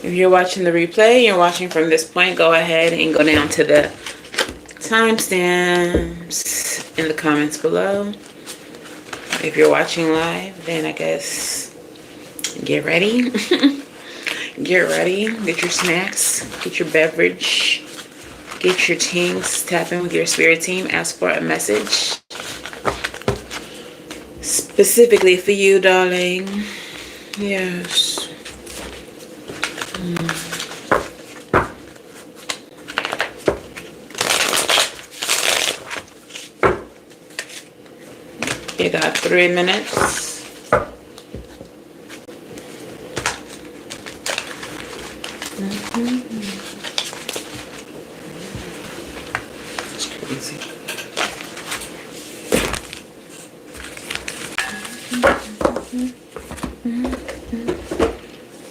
If you're watching the replay, you're watching from this point, go ahead and go down to the timestamps in the comments below. If you're watching live, then I guess get ready. Get ready. Get your snacks. Get your beverage. Get your things. Tap in with your spirit team. Ask for a message. Specifically for you, darling. Yes. You got 3 minutes. It's crazy.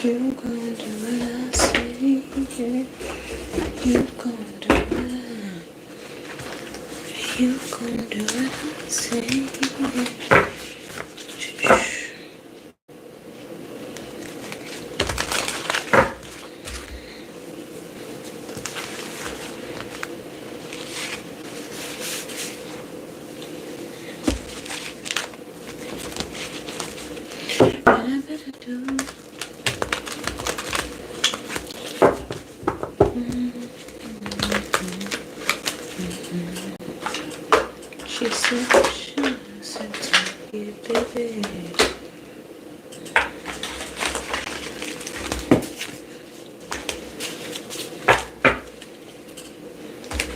You gonna do what I say. You gonna do what you gonna do what I say. She said, take it, baby.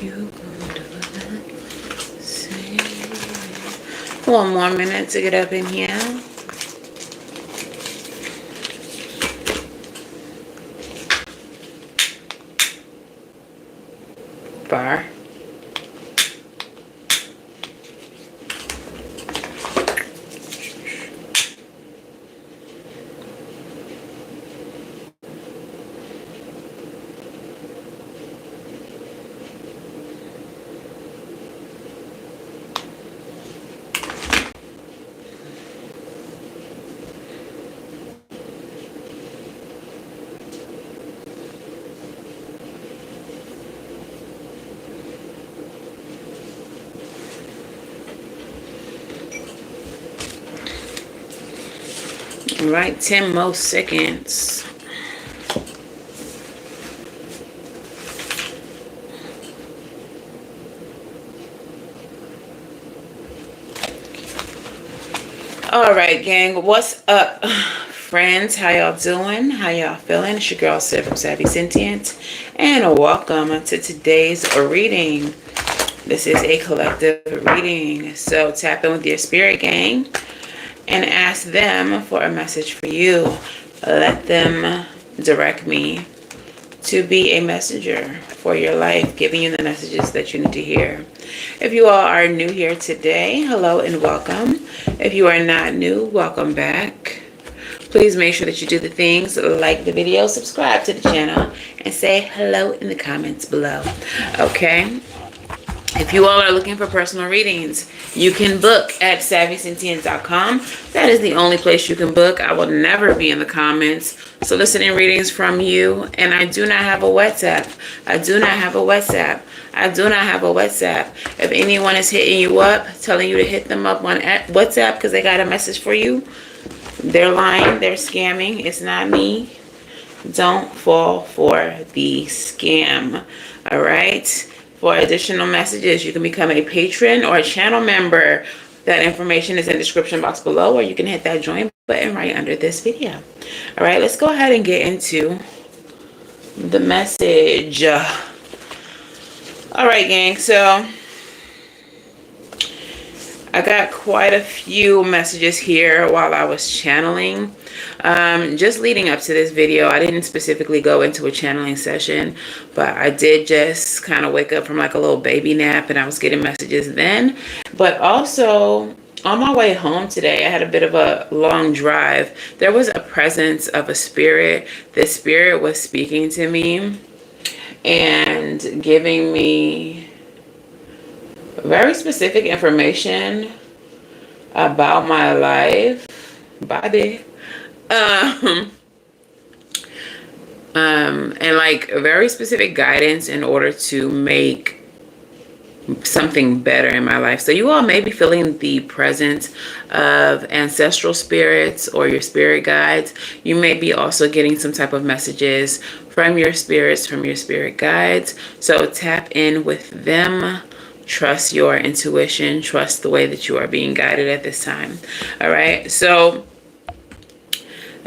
You gonna do what I say. 1 more minute to get up in here. Bar. All right, 10 more seconds. All right, gang, what's up, friends? How y'all doing? How y'all feeling? It's your girl Sid from Savvy Sentient, and welcome to today's reading. This is a collective reading, so tap in with your spirit gang and ask them for a message for you. Let them direct me to be a messenger for your life, giving you the messages that you need to hear. If you all are new here today, hello and welcome. If you are not new, welcome back. Please make sure that you do the things, like the video, subscribe to the channel, and say hello in the comments below. Okay? If you all are looking for personal readings, you can book at SavvySentient.com. That is the only place you can book. I will never be in the comments soliciting readings from you. And I do not have a WhatsApp. I do not have a WhatsApp. I do not have a WhatsApp. If anyone is hitting you up, telling you to hit them up on WhatsApp because they got a message for you, they're lying. They're scamming. It's not me. Don't fall for the scam. All right? For additional messages, you can become a patron or a channel member. That information is in the description box below, or you can hit that join button right under this video. All right, let's go ahead and get into the message. All right, gang, so I got quite a few messages here while I was channeling. Just leading up to this video, I didn't specifically go into a channeling session, but I did just kind of wake up from like a little baby nap and I was getting messages then. But also on my way home today, I had a bit of a long drive. There was a presence of a spirit. This spirit was speaking to me and giving me very specific information about my life. Body. and like very specific guidance in order to make something better in my life. So you all may be feeling the presence of ancestral spirits or your spirit guides. You may be also getting some type of messages from your spirits, from your spirit guides. So tap in with them. Trust your intuition. Trust the way that you are being guided at this time. All right. So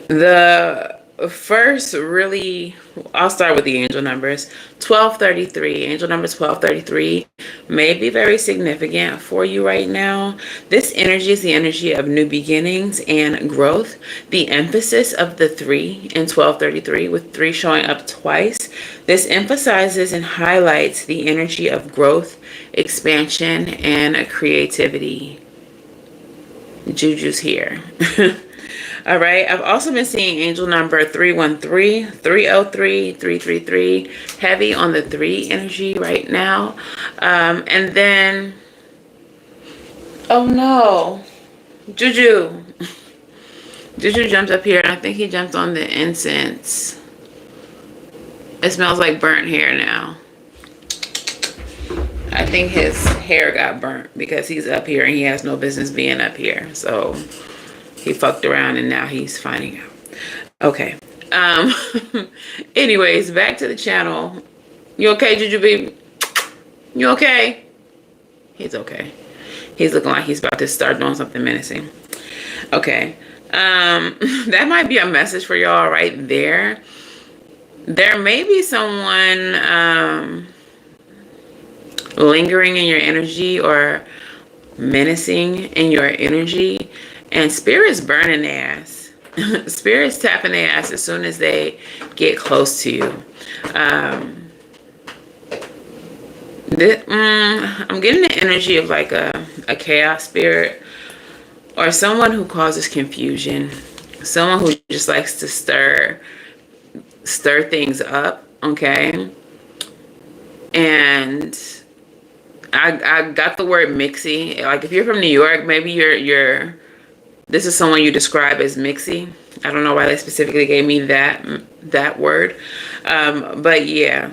the first, really, I'll start with the angel numbers. 1233, angel number 1233 may be very significant for you right now. This energy is the energy of new beginnings and growth. The emphasis of the 3 in 1233, with 3 showing up twice, this emphasizes and highlights the energy of growth, expansion, and creativity. Juju's here. All right. I've also been seeing angel number 313, 303, 333, heavy on the 3 energy right now. And then, oh no, Juju. Juju jumped up here, and I think he jumped on the incense. It smells like burnt hair now. I think his hair got burnt because he's up here and he has no business being up here. So he fucked around and now he's finding out. Okay. Anyways, back to the channel. You okay, Juju baby? You okay? He's okay. He's looking like he's about to start doing something menacing. Okay. That might be a message for y'all right there. There may be someone lingering in your energy or menacing in your energy. And spirits burning their ass. Spirits tapping their ass as soon as they get close to you. I'm getting the energy of like a chaos spirit, or someone who causes confusion. Someone who just likes to stir things up, okay? And I got the word mixy. Like if you're from New York, maybe this is someone you describe as mixy. I don't know why they specifically gave me that word. But yeah,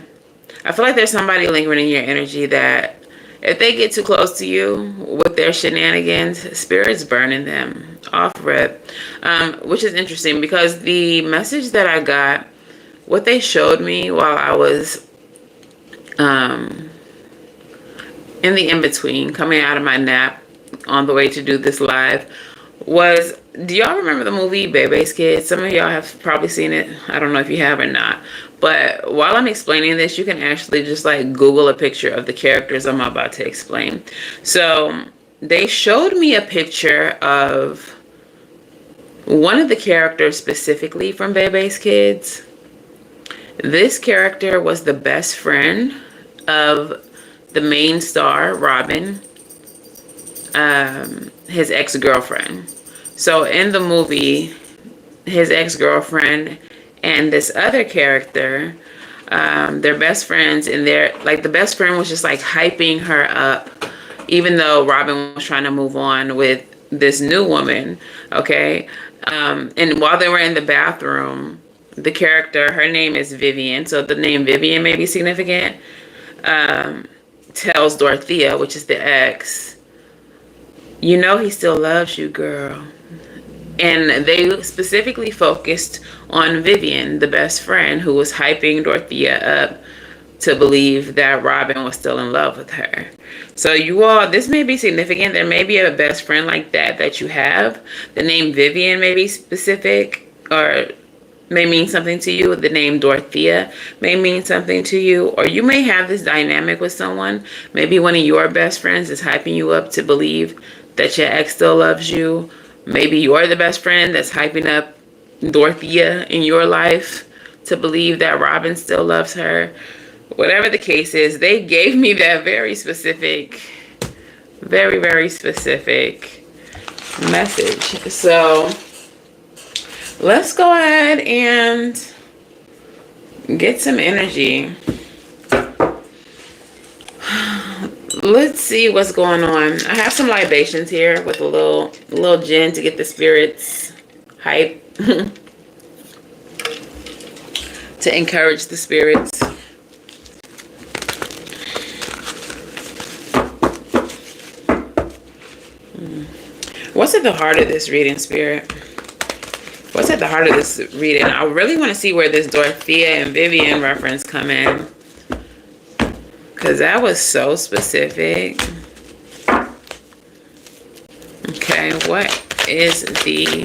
I feel like there's somebody lingering in your energy that if they get too close to you with their shenanigans, spirit's burning them off rip. Which is interesting because the message that I got, what they showed me while I was in the in-between, coming out of my nap on the way to do this live, was, do y'all remember the movie BLUESKY? Some of y'all have probably seen it. I don't know if you have or not. But while I'm explaining this, you can actually just like Google a picture of the characters I'm about to explain. So they showed me a picture of one of the characters specifically from BLUESKY. This character was the best friend of the main star, Robin, his ex-girlfriend. So in the movie, his ex-girlfriend and this other character, they're best friends, and the best friend was just like hyping her up, even though Robin was trying to move on with this new woman, okay? And while they were in the bathroom, the character, her name is Vivian, so the name Vivian may be significant, tells Dorothea, which is the ex, you know he still loves you, girl. And they specifically focused on Vivian, the best friend, who was hyping Dorothea up to believe that Robin was still in love with her. So you all, this may be significant. There may be a best friend like that you have. The name Vivian may be specific or may mean something to you. The name Dorothea may mean something to you. Or you may have this dynamic with someone. Maybe one of your best friends is hyping you up to believe that your ex still loves you. Maybe you're the best friend that's hyping up Dorothea in your life to believe that Robin still loves her. Whatever the case is, they gave me that very specific, very, very specific message. So let's go ahead and get some energy. Let's see what's going on. I have some libations here with a little gin to get the spirits hype. to encourage the spirits. What's at the heart of this reading, Spirit? What's at the heart of this reading? I really want to see where this Dorothea and Vivian reference come in, because that was so specific. Okay, what is the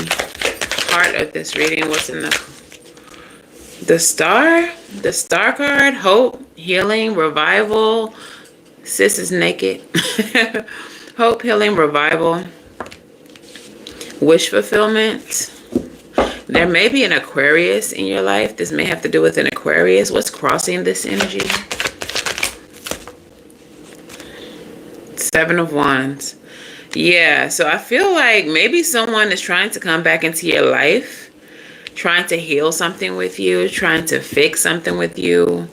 heart of this reading? What's in the star? The star card? Hope, healing, revival. Sis is naked. Hope, healing, revival. Wish fulfillment. There may be an Aquarius in your life. This may have to do with an Aquarius. What's crossing this energy? Seven of Wands. Yeah, so I feel like maybe someone is trying to come back into your life, trying to heal something with you, trying to fix something with you.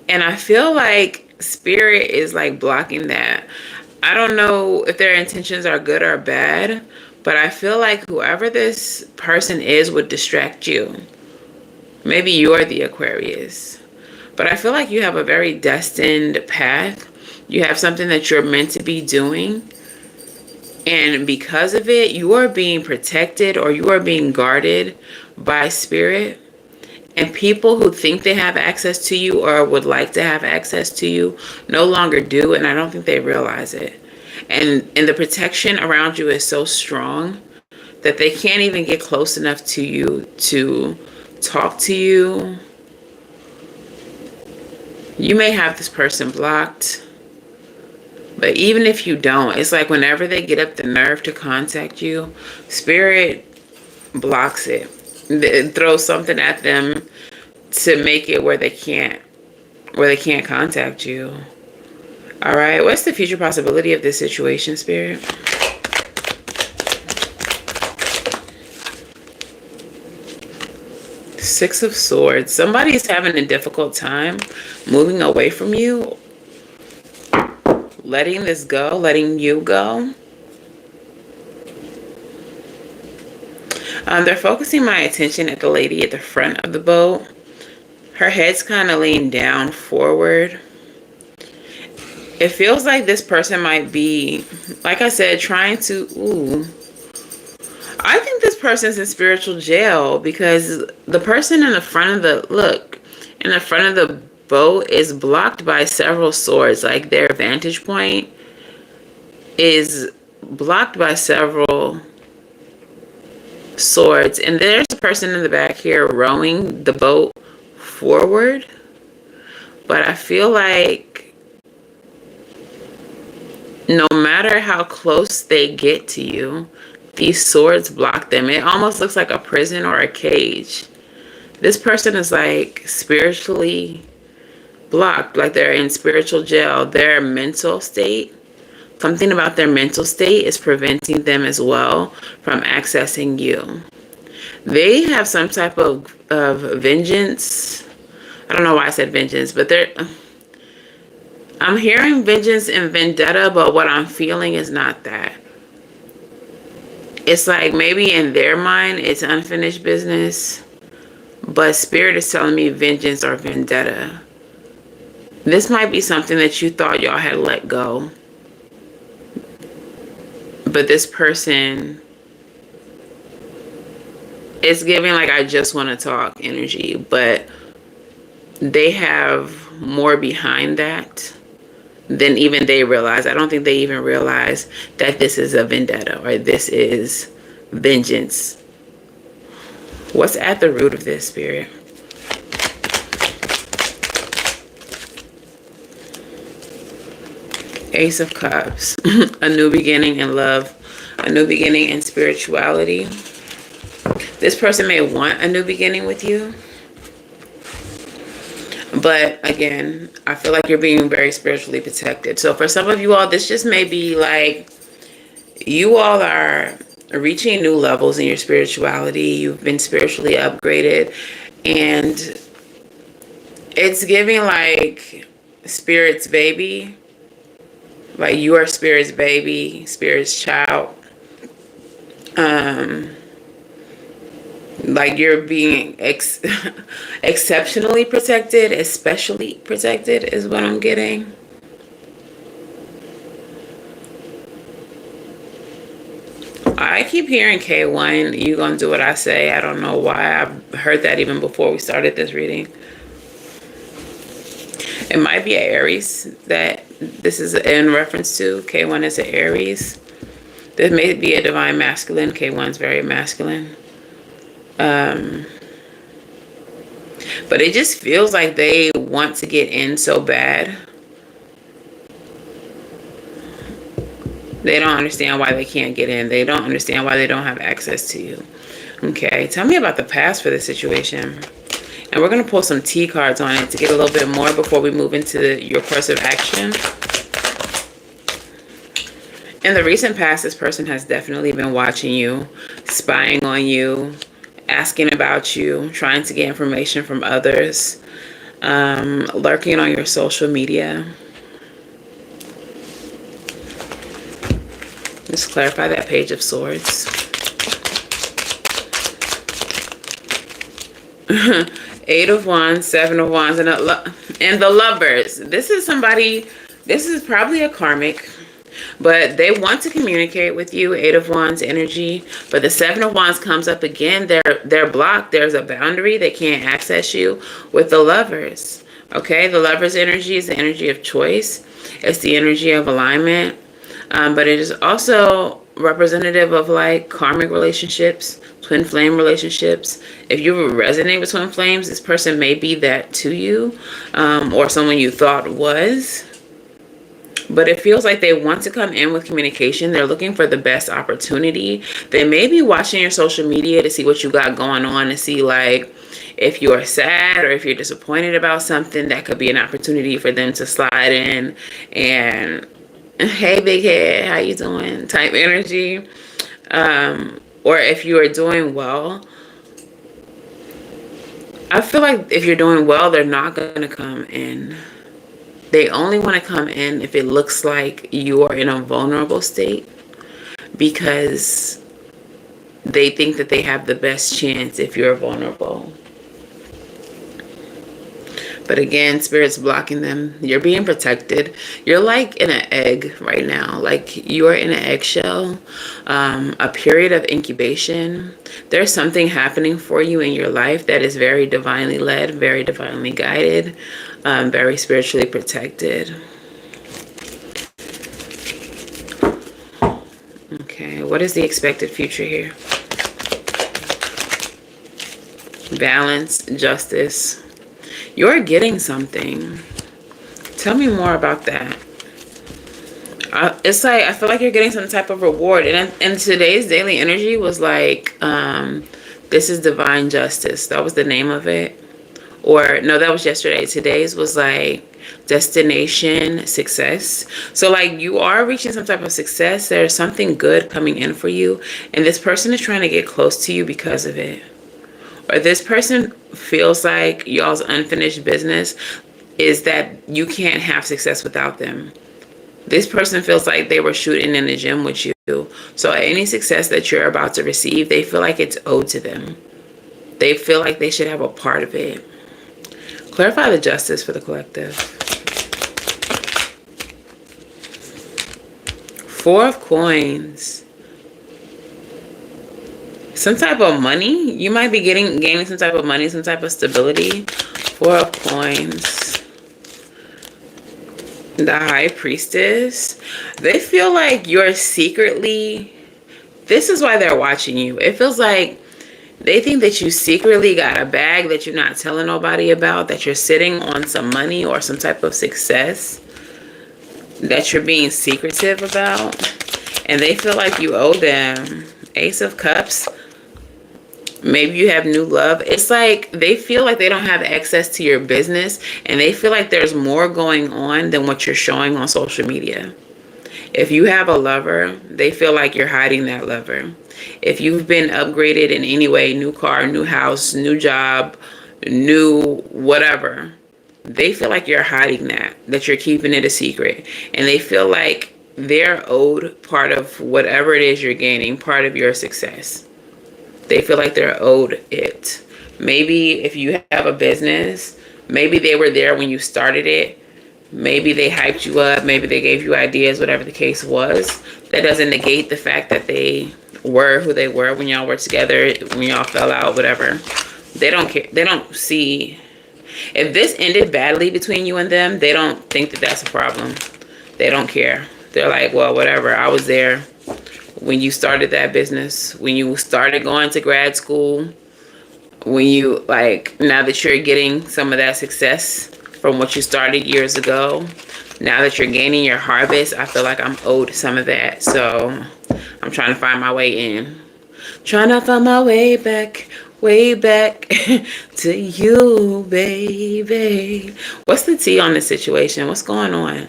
And I feel like Spirit is like blocking that. I don't know if their intentions are good or bad, but I feel like whoever this person is would distract you. Maybe you're the Aquarius. But I feel like you have a very destined path. You have something that you're meant to be doing. And because of it, you are being protected or you are being guarded by Spirit. And people who think they have access to you or would like to have access to you no longer do. And I don't think they realize it. And the protection around you is so strong that they can't even get close enough to you to talk to you. You may have this person blocked. But even if you don't, it's like whenever they get up the nerve to contact you, Spirit blocks it. It throws something at them to make it where they can't contact you. All right, what's the future possibility of this situation, Spirit? Six of Swords. Somebody's having a difficult time moving away from you, letting this go, letting you go. They're focusing my attention at the lady at the front of the boat. Her head's kind of leaned down forward. It feels like this person might be, like I said, trying to, I think this person's in spiritual jail because the person in the front of the front of the boat is blocked by several swords. Like their vantage point is blocked by several swords. And there's a person in the back here rowing the boat forward. But I feel like no matter how close they get to you, these swords block them. It almost looks like a prison or a cage. This person is like spiritually blocked, like they're in spiritual jail. Their mental state, something about their mental state is preventing them as well from accessing you. They have some type of vengeance. I don't know why I said vengeance, but I'm hearing vengeance and vendetta, but what I'm feeling is not that. It's like maybe in their mind it's unfinished business, but Spirit is telling me vengeance or vendetta. This might be something that you thought y'all had let go. But this person is giving like I just want to talk energy, but they have more behind that than even they realize. I don't think they even realize that this is a vendetta or this is vengeance. What's at the root of this, Spirit? Ace of Cups. A new beginning in love. A new beginning in spirituality. This person may want a new beginning with you. But again, I feel like you're being very spiritually protected. So for some of you all, this just may be like you all are reaching new levels in your spirituality. You've been spiritually upgraded. And it's giving like Spirit's baby. Like you are Spirit's baby, Spirit's child. Like you're being exceptionally protected, especially protected is what I'm getting. I keep hearing K1, you gonna do what I say. I don't know why. I've heard that even before we started this reading. It might be an Aries that this is in reference to. K1 is an Aries. There may be a divine masculine. K1 is very masculine. But it just feels like they want to get in so bad. They don't understand why they can't get in. They don't understand why they don't have access to you. Okay, tell me about the past for this situation. And we're going to pull some T cards on it to get a little bit more before we move into your course of action. In the recent past, this person has definitely been watching you, spying on you, asking about you, trying to get information from others, lurking on your social media. Let's clarify that Page of Swords. Eight of Wands, Seven of Wands, and the Lovers. This is somebody, this is probably a karmic, but they want to communicate with you. Eight of Wands energy, but the Seven of Wands comes up again. They're blocked. There's a boundary. They can't access you with the Lovers. Okay, the Lovers energy is the energy of choice. It's the energy of alignment. But it is also representative of like karmic relationships, twin flame relationships. If you resonate with twin flames, this person may be that to you, or someone you thought was. But it feels like they want to come in with communication. They're looking for the best opportunity. They may be watching your social media to see what you got going on, and see like if you are sad or if you're disappointed about something. That could be an opportunity for them to slide in and, hey big head, how you doing, type energy. Or if you are doing well, I feel like if you're doing well, they're not going to come in. They only want to come in if it looks like you are in a vulnerable state, because they think that they have the best chance if you're vulnerable. But again, Spirit's blocking them. You're being protected. You're like in an egg right now. Like you're in an eggshell, a period of incubation. There's something happening for you in your life that is very divinely led, very divinely guided, very spiritually protected. Okay, what is the expected future here? Balance, justice. You're getting something. Tell me more about that. It's like I feel like you're getting some type of reward. And today's daily energy was like, this is divine justice. That was the name of it. Or no, that was yesterday. Today's was like destination success. So like you are reaching some type of success. There's something good coming in for you. And this person is trying to get close to you because of it. Or this person feels like y'all's unfinished business is that you can't have success without them. This person feels like they were shooting in the gym with you. So any success that you're about to receive, they feel like it's owed to them. They feel like they should have a part of it. Clarify the justice for the collective. Four of Coins. Some type of money. You might be gaining some type of money, some type of stability. Four of Coins. The High Priestess. They feel like you're secretly... This is why they're watching you. It feels like they think that you secretly got a bag that you're not telling nobody about, that you're sitting on some money or some type of success that you're being secretive about. And they feel like you owe them. Ace of Cups. Maybe you have new love. It's like they feel like they don't have access to your business, and they feel like there's more going on than what you're showing on social media. If you have a lover, they feel like you're hiding that lover. If you've been upgraded in any way, new car, new house, new job, new whatever, they feel like you're hiding that you're keeping it a secret. And they feel like they're owed part of whatever it is you're gaining, part of your success. They feel like they're owed it. Maybe if you have a business, maybe they were there when you started it. Maybe they hyped you up. Maybe they gave you ideas, whatever the case was. That doesn't negate the fact that they were who they were when y'all were together, when y'all fell out, whatever. They don't care. They don't see. If this ended badly between you and them, they don't think that that's a problem. They don't care. They're like, well, whatever. I was there when you started that business, when you started going to grad school, when you, like, now that you're getting some of that success from what you started years ago, now that you're gaining your harvest, I feel like I'm owed some of that. So I'm trying to find my way in. Trying to find my way back to you, baby. What's the tea on this situation? What's going on?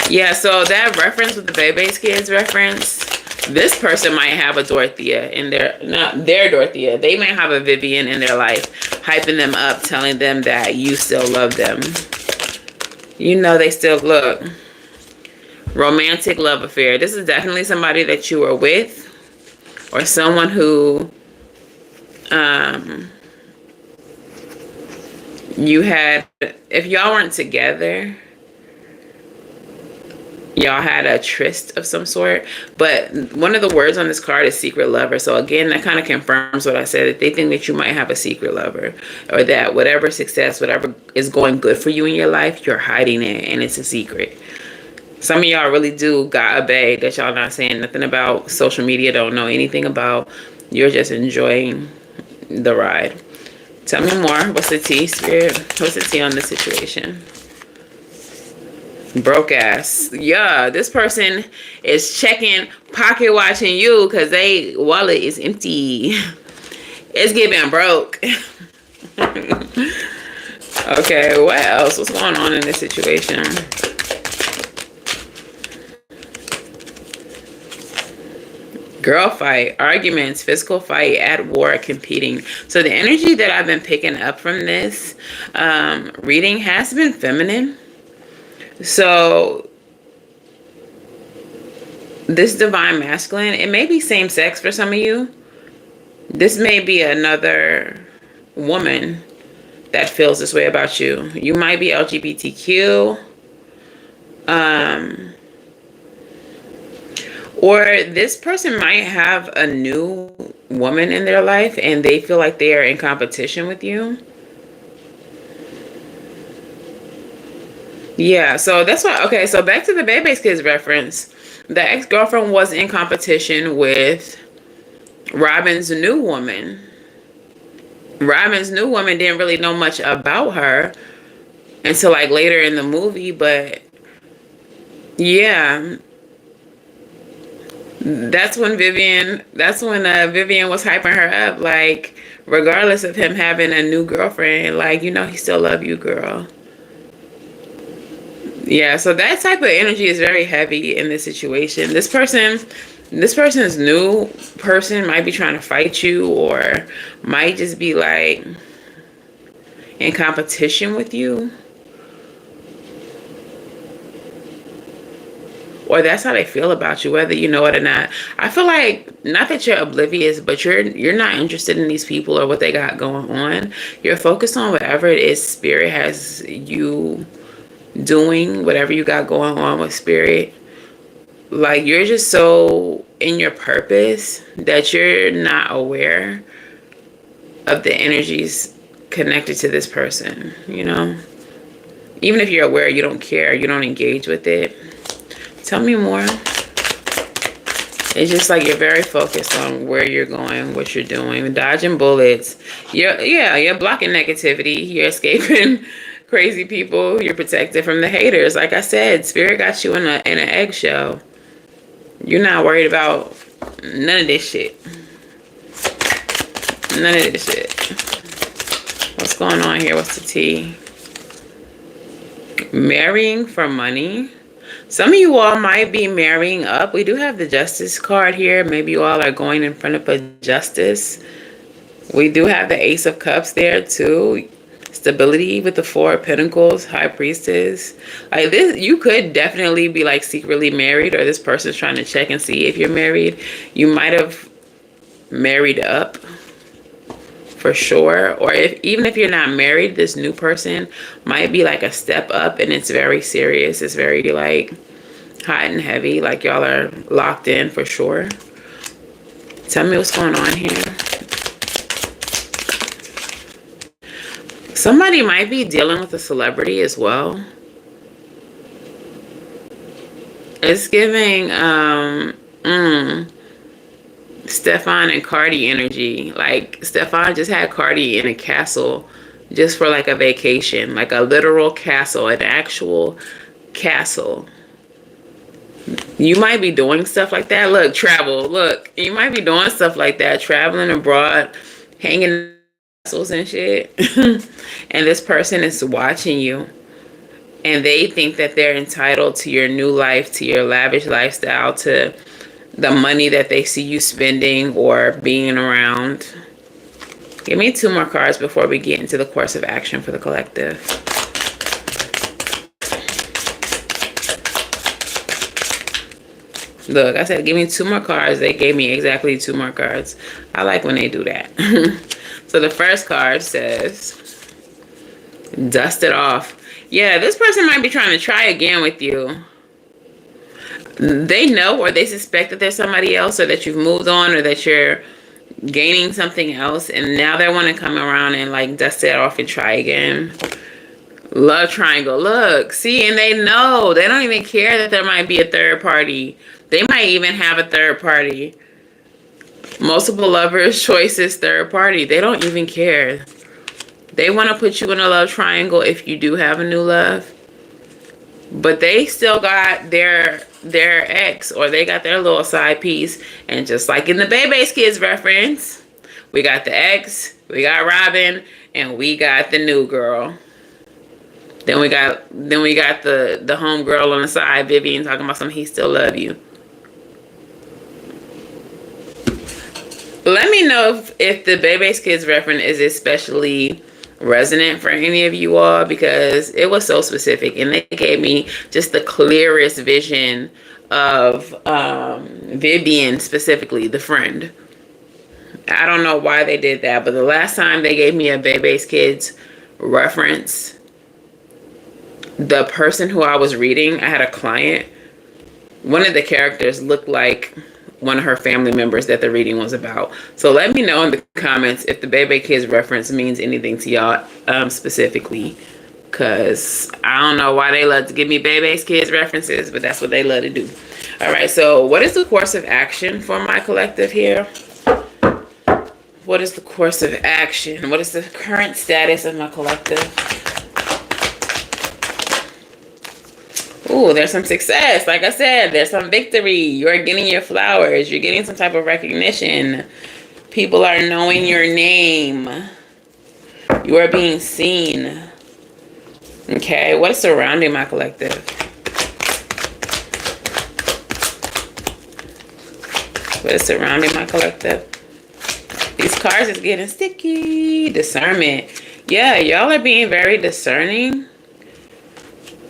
Yeah, so that reference with the Bebe's Kids reference, this person might have a Dorothea in their, not their Dorothea. They may have a Vivian in their life, hyping them up, telling them that you still love them. You know they still look. Romantic love affair. This is definitely somebody that you were with, or someone who you had, if y'all weren't together, y'all had a tryst of some sort. But one of the words on this card is secret lover. So again, that kind of confirms what I said, that they think that you might have a secret lover, or that whatever success, whatever is going good for you in your life, you're hiding it and it's a secret. Some of y'all really do got a bae that y'all not saying nothing about, social media don't know anything about. You're just enjoying the ride. Tell me more. What's the tea, Spirit? What's the tea on this situation? Broke ass. Yeah, this person is checking, pocket watching you because they wallet is empty. It's giving broke. Okay, what else? What's going on in this situation? Girl fight, arguments, physical fight, at war, competing. So the energy that I've been picking up from this reading has been feminine. So this divine masculine, it may be same sex for some of you. This may be another woman that feels this way about you. You might be LGBTQ. Or this person might have a new woman in their life and they feel like they are in competition with you. Yeah, so that's why, okay, so back to the Bebe's Kids reference. The ex-girlfriend was in competition with Robin's new woman. Robin's new woman didn't really know much about her until like later in the movie, but yeah. That's when Vivian was hyping her up, like, regardless of him having a new girlfriend, like, you know, he still love you, girl. Yeah, so that type of energy is very heavy in this situation. This person's new person might be trying to fight you, or might just be like in competition with you. Or that's how they feel about you, whether you know it or not. I feel like, not that you're oblivious, but you're not interested in these people or what they got going on. You're focused on whatever it is Spirit has you doing, whatever you got going on with Spirit. Like, you're just so in your purpose that you're not aware of the energies connected to this person, you know? Even if you're aware, you don't care, you don't engage with it. Tell me more. It's just like you're very focused on where you're going, what you're doing, dodging bullets. You're blocking negativity. You're escaping crazy people. You're protected from the haters. Like I said, Spirit got you in an eggshell. You're not worried about none of this shit. None of this shit. What's going on here? What's the tea? Marrying for money. Some of you all might be marrying up. We do have the Justice card here. Maybe you all are going in front of a justice. We do have the Ace of Cups there too. Stability with the Four of Pentacles, High Priestess. Like this, you could definitely be like secretly married, or this person's trying to check and see if you're married. You might have married up for sure. Or even if you're not married, this new person might be like a step up, and it's very serious. It's very like hot and heavy, like y'all are locked in for sure. Tell me what's going on here. Somebody might be dealing with a celebrity as well. It's giving Stefan and Cardi energy. Like Stefan just had Cardi in a castle just for like a vacation, like a literal castle, an actual castle. You might be doing stuff like that. Look, travel. Look, you might be doing stuff like that, traveling abroad, hanging in castles and shit. And this person is watching you. And they think that they're entitled to your new life, to your lavish lifestyle, to the money that they see you spending or being around. Give me 2 more cards before we get into the course of action for the collective. Look, I said give me 2 more cards. They gave me exactly 2 more cards. I like when they do that. So the first card says, dust it off. Yeah, this person might be trying to try again with you. They know or they suspect that there's somebody else, or that you've moved on, or that you're gaining something else, and now they want to come around and like dust it off and try again. Love triangle. Look, see, and they know. They don't even care that there might be a third party. They might even have a third party. Multiple lovers, choices, third party. They don't even care. They want to put you in a love triangle if you do have a new love. But they still got their ex, or they got their little side piece. And just like in the BLUESKY reference, we got the ex, we got Robin, and we got the new girl. Then we got the home girl on the side, Vivian, talking about something, he still love you. Let me know if the BLUESKY reference is especially resonant for any of you all, because it was so specific and they gave me just the clearest vision of Vivian, specifically the friend. I don't know why they did that, but the last time they gave me a BLUESKY reference, the person who I was reading, I had a client, one of the characters looked like one of her family members that the reading was about. So let me know in the comments if the BLUESKY reference means anything to y'all specifically, because I don't know why they love to give me BLUESKY references, but that's what they love to do. All right, so what is the course of action for my collective here? What is the course of action? What is the current status of my collective? Ooh, there's some success. Like I said, there's some victory. You're getting your flowers. You're getting some type of recognition. People are knowing your name. You are being seen. Okay, what is surrounding my collective? What is surrounding my collective? These cards is getting sticky. Discernment. Yeah, y'all are being very discerning.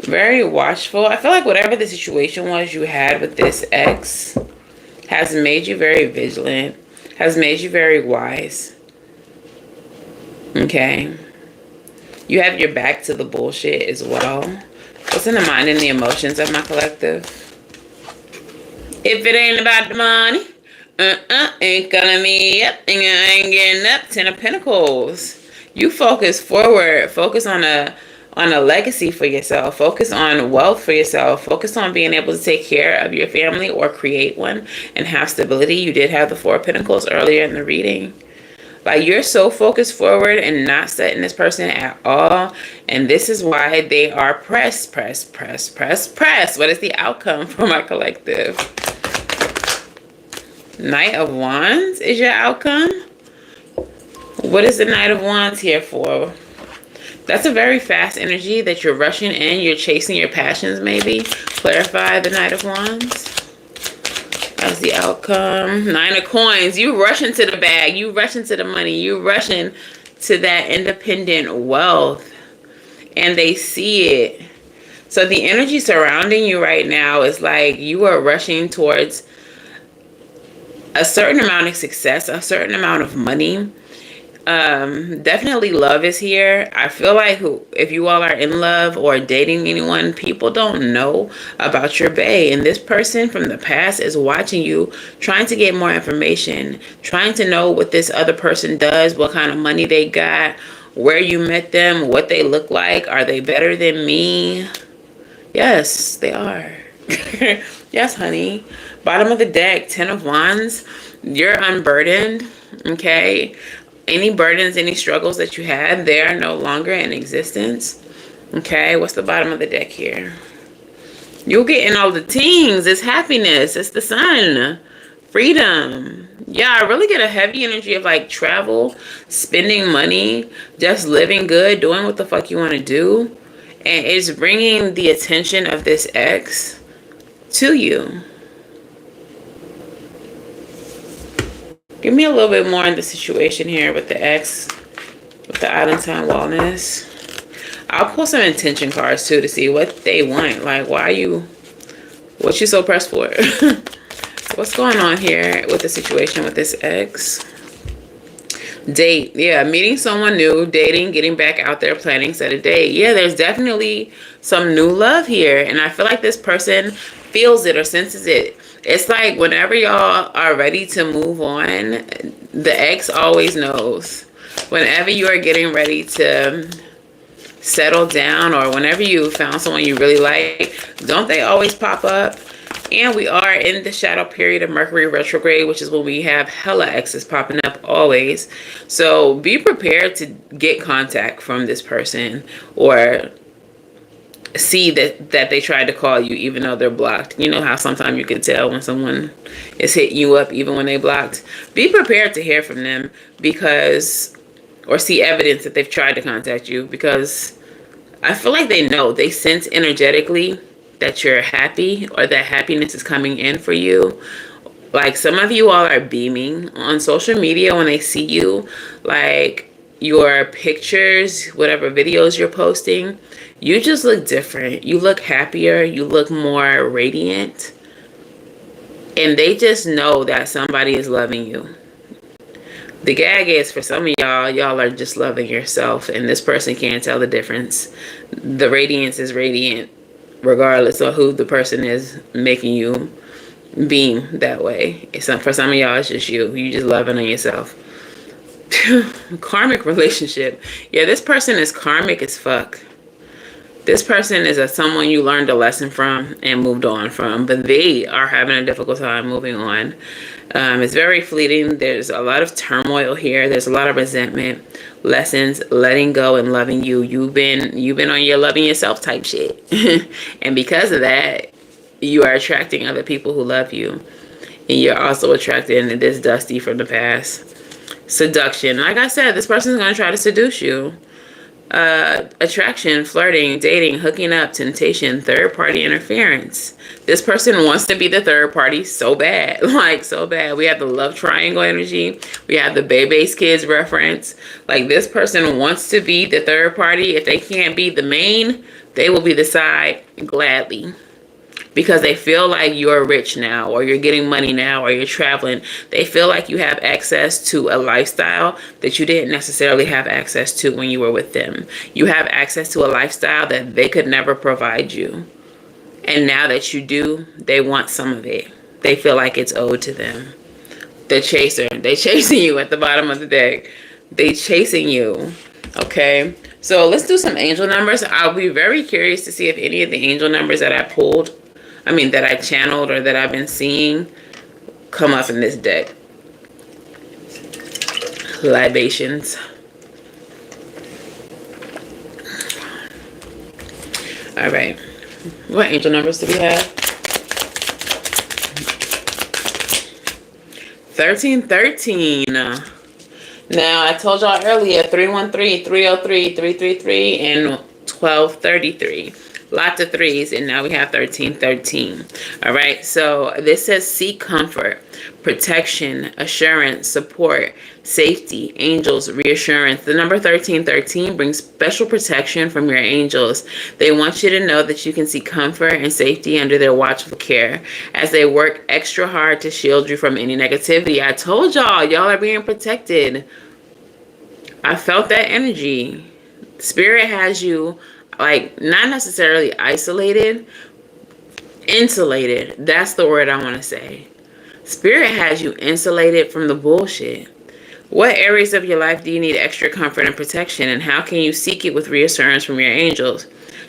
Very watchful. I feel like whatever the situation was you had with this ex has made you very vigilant, has made you very wise. Okay. You have your back to the bullshit as well. What's in the mind and the emotions of my collective? If it ain't about the money, ain't calling me up, and I ain't getting up. 10 of Pentacles. You focus forward. Focus on a legacy for yourself. Focus on wealth for yourself. Focus on being able to take care of your family or create one and have stability. You did have the 4 of Pentacles earlier in the reading. Like, you're so focused forward and not setting this person at all. And this is why they are pressed. What is the outcome for my collective? Knight of Wands is your outcome? What is the Knight of Wands here for? That's a very fast energy that you're rushing in. You're chasing your passions, maybe. Clarify the Knight of Wands. That's the outcome. 9 of Coins. You rush into the bag. You rush into the money. You rush into that independent wealth. And they see it. So the energy surrounding you right now is like you are rushing towards a certain amount of success, a certain amount of money. Definitely love is here. I feel like if you all are in love or dating anyone, people don't know about your bae, and this person from the past is watching you, trying to get more information, trying to know what this other person does, what kind of money they got, where you met them, what they look like. Are they better than me? Yes, they are. Yes, honey. Bottom of the deck, 10 of Wands. You're unburdened, okay? Any burdens, any struggles that you had, they are no longer in existence. Okay, what's the bottom of the deck here? You'll get in all the things. It's happiness. It's the sun. Freedom. Yeah, I really get a heavy energy of like travel, spending money, just living good, doing what the fuck you want to do. And it's bringing the attention of this ex to you. Give me a little bit more on the situation here with the ex, with the Island Time Wellness. I'll pull some intention cards too to see what they want. Like, what you so pressed for? What's going on here with the situation with this ex? Date. Yeah, meeting someone new, dating, getting back out there, planning, set a date. Yeah, there's definitely some new love here. And I feel like this person feels it or senses it. It's like whenever y'all are ready to move on, the ex always knows. Whenever you are getting ready to settle down, or whenever you found someone you really like, don't they always pop up? And we are in the shadow period of Mercury retrograde, which is when we have hella exes popping up always. So be prepared to get contact from this person, or see that they tried to call you even though they're blocked. You know how sometimes you can tell when someone is hitting you up even when they blocked. Be prepared to hear from them, because, or see evidence that they've tried to contact you, because I feel like they know, they sense energetically that you're happy, or that happiness is coming in for you. Like, some of you all are beaming on social media when they see you. Like, your pictures, whatever videos you're posting, you just look different. You look happier. You look more radiant. And they just know that somebody is loving you. The gag is, for some of y'all are just loving yourself, and this person can't tell the difference. The radiance is radiant regardless of who the person is making you beam that way. For some of y'all, it's just you. You just loving on yourself. Karmic relationship. Yeah, this person is karmic as fuck. This person is someone you learned a lesson from and moved on from, but they are having a difficult time moving on. It's very fleeting. There's a lot of turmoil here. There's a lot of resentment, lessons, letting go and loving you. You've been on your loving yourself type shit. And because of that, you are attracting other people who love you. And you're also attracting this dusty from the past. Seduction. Like I said, this person is going to try to seduce you. Attraction, flirting, dating, hooking up, temptation, third party interference. This person wants to be the third party so bad, like so bad. We have the love triangle energy. We have the Bebe's Kids reference. Like, this person wants to be the third party. If they can't be the main, they will be the side gladly, because they feel like you're rich now, or you're getting money now, or you're traveling. They feel like you have access to a lifestyle that you didn't necessarily have access to when you were with them. You have access to a lifestyle that they could never provide you. And now that you do, they want some of it. They feel like it's owed to them. The chaser. They chasing you at the bottom of the deck. They chasing you. Okay. So let's do some angel numbers. I'll be very curious to see if any of the angel numbers that I pulled, that I channeled or that I've been seeing, come up in this deck. Libations. All right. What angel numbers do we have? 1313. Now, I told y'all earlier, 313, 303, 333, and 1233. Lots of threes, and now we have 1313. All right, so this says seek comfort, protection, assurance, support, safety, angels, reassurance. The number 1313 brings special protection from your angels. They want you to know that you can seek comfort and safety under their watchful care as they work extra hard to shield you from any negativity. I told y'all are being protected. I felt that energy. Spirit has you, like, not necessarily isolated, insulated. That's the word I want to say. Spirit has you insulated from the bullshit. What areas of your life do you need extra comfort and protection, and how can you seek it with reassurance from your angels?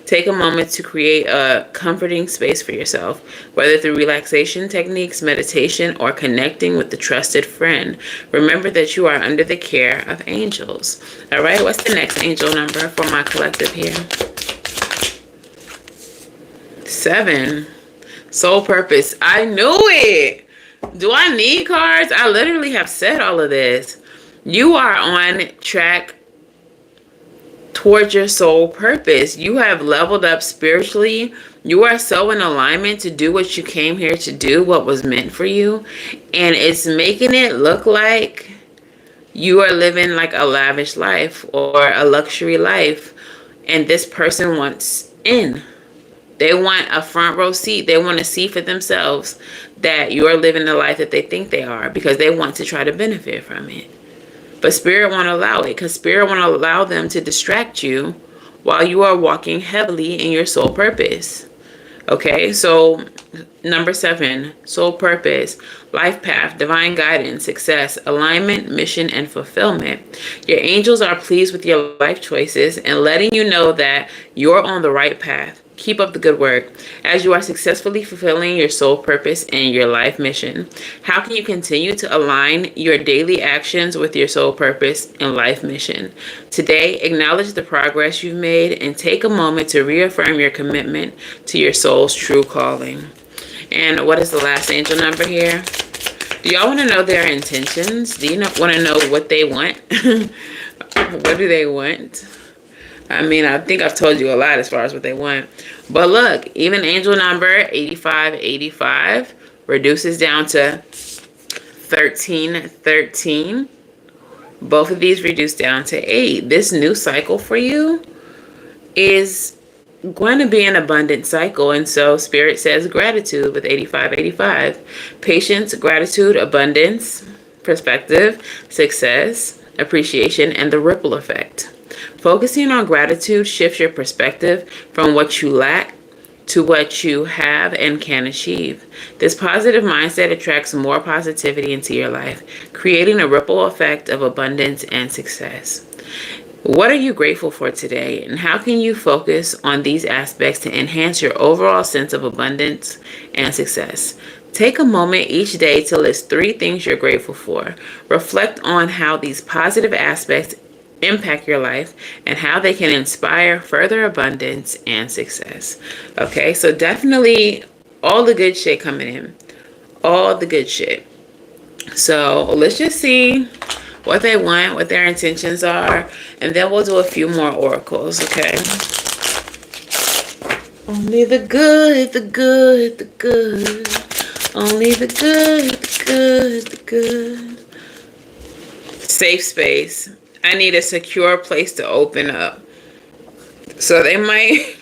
Take a moment to create a comforting space for yourself, whether through relaxation techniques, meditation, or connecting with the trusted friend. Remember that you are under the care of angels. All right, what's the next angel number for my collective here? 7. Soul purpose. I knew it. Do I need cards? I literally have said all of this. You are on track towards your soul purpose. You have leveled up spiritually. You are so in alignment to do what you came here to do, what was meant for you. And it's making it look like you are living like a lavish life or a luxury life. And this person wants in. They want a front row seat. They want to see for themselves that you are living the life that they think they are, because they want to try to benefit from it. But Spirit won't allow it, because Spirit won't allow them to distract you while you are walking heavily in your soul purpose. Okay, so number 7, soul purpose, life path, divine guidance, success, alignment, mission, and fulfillment. Your angels are pleased with your life choices and letting you know that you're on the right path. Keep up the good work as you are successfully fulfilling your soul purpose and your life mission. How can you continue to align your daily actions with your soul purpose and life mission? Today, acknowledge the progress you've made and take a moment to reaffirm your commitment to your soul's true calling. And what is the last angel number here? Do y'all want to know their intentions? Do you want to know what they want? What do they want? I mean, I think I've told you a lot as far as what they want. But look, even angel number 8585 reduces down to 1313. Both of these reduce down to 8. This new cycle for you is going to be an abundant cycle. And so Spirit says gratitude with 8585. Patience, gratitude, abundance, perspective, success, appreciation, and the ripple effect. Focusing on gratitude shifts your perspective from what you lack to what you have and can achieve. This positive mindset attracts more positivity into your life, creating a ripple effect of abundance and success. What are you grateful for today, and how can you focus on these aspects to enhance your overall sense of abundance and success? Take a moment each day to list 3 things you're grateful for. Reflect on how these positive aspects impact your life and how they can inspire further abundance and success. Okay, so definitely all the good shit coming in. All the good shit. So let's just see what they want, what their intentions are, and then we'll do a few more oracles, okay? Only the good, the good, the good. Only the good, the good, the good. Safe space. I need a secure place to open up. So they might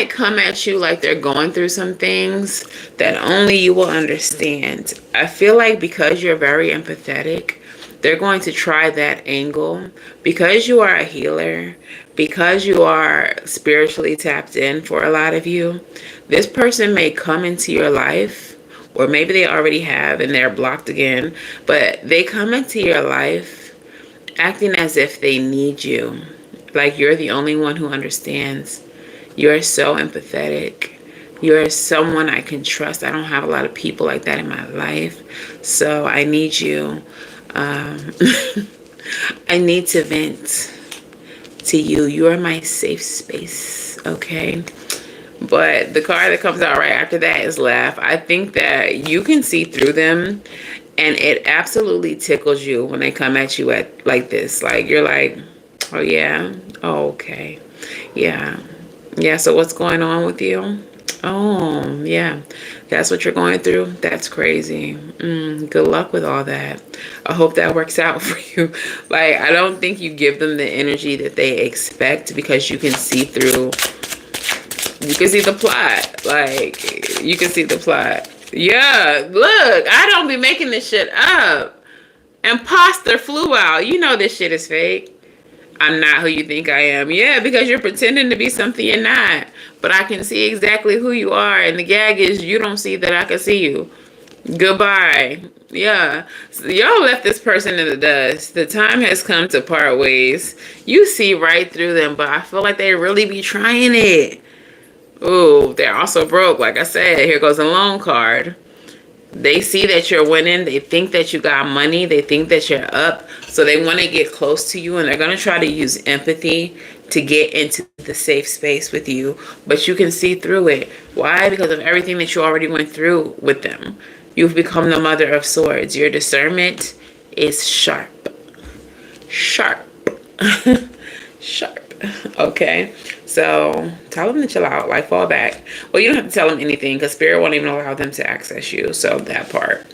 come at you like they're going through some things that only you will understand. I feel like because you're very empathetic, they're going to try that angle. Because you are a healer, because you are spiritually tapped in for a lot of you, this person may come into your life, or maybe they already have and they're blocked again, but they come into your life acting as if they need you. Like you're the only one who understands. You're so empathetic. You're someone I can trust. I don't have a lot of people like that in my life. So I need you. I need to vent to you. You're my safe space, okay? But the card that comes out right after that is laugh. I think that you can see through them, and it absolutely tickles you when they come at you like this. Like, you're like, oh yeah, oh, okay. Yeah. Yeah, so what's going on with you? Oh, yeah. That's what you're going through? That's crazy. Good luck with all that. I hope that works out for you. Like, I don't think you give them the energy that they expect because you can see through, you can see the plot. Like, you can see the plot. Yeah, look, I don't be making this shit up. Imposter flew out. You know this shit is fake. I'm not who you think I am. Yeah, because you're pretending to be something you're not. But I can see exactly who you are. And the gag is you don't see that I can see you. Goodbye. Yeah. So y'all left this person in the dust. The time has come to part ways. You see right through them, but I feel like they really be trying it. Ooh, they're also broke. Like I said, here goes a loan card. They see that you're winning. They think that you got money. They think that you're up. So they want to get close to you, and they're going to try to use empathy to get into the safe space with you. But you can see through it. Why? Because of everything that you already went through with them. You've become the mother of swords. Your discernment is sharp. Sharp. Sharp. Okay, so tell them to chill out, like fall back. Well, you don't have to tell them anything because spirit won't even allow them to access you. So that part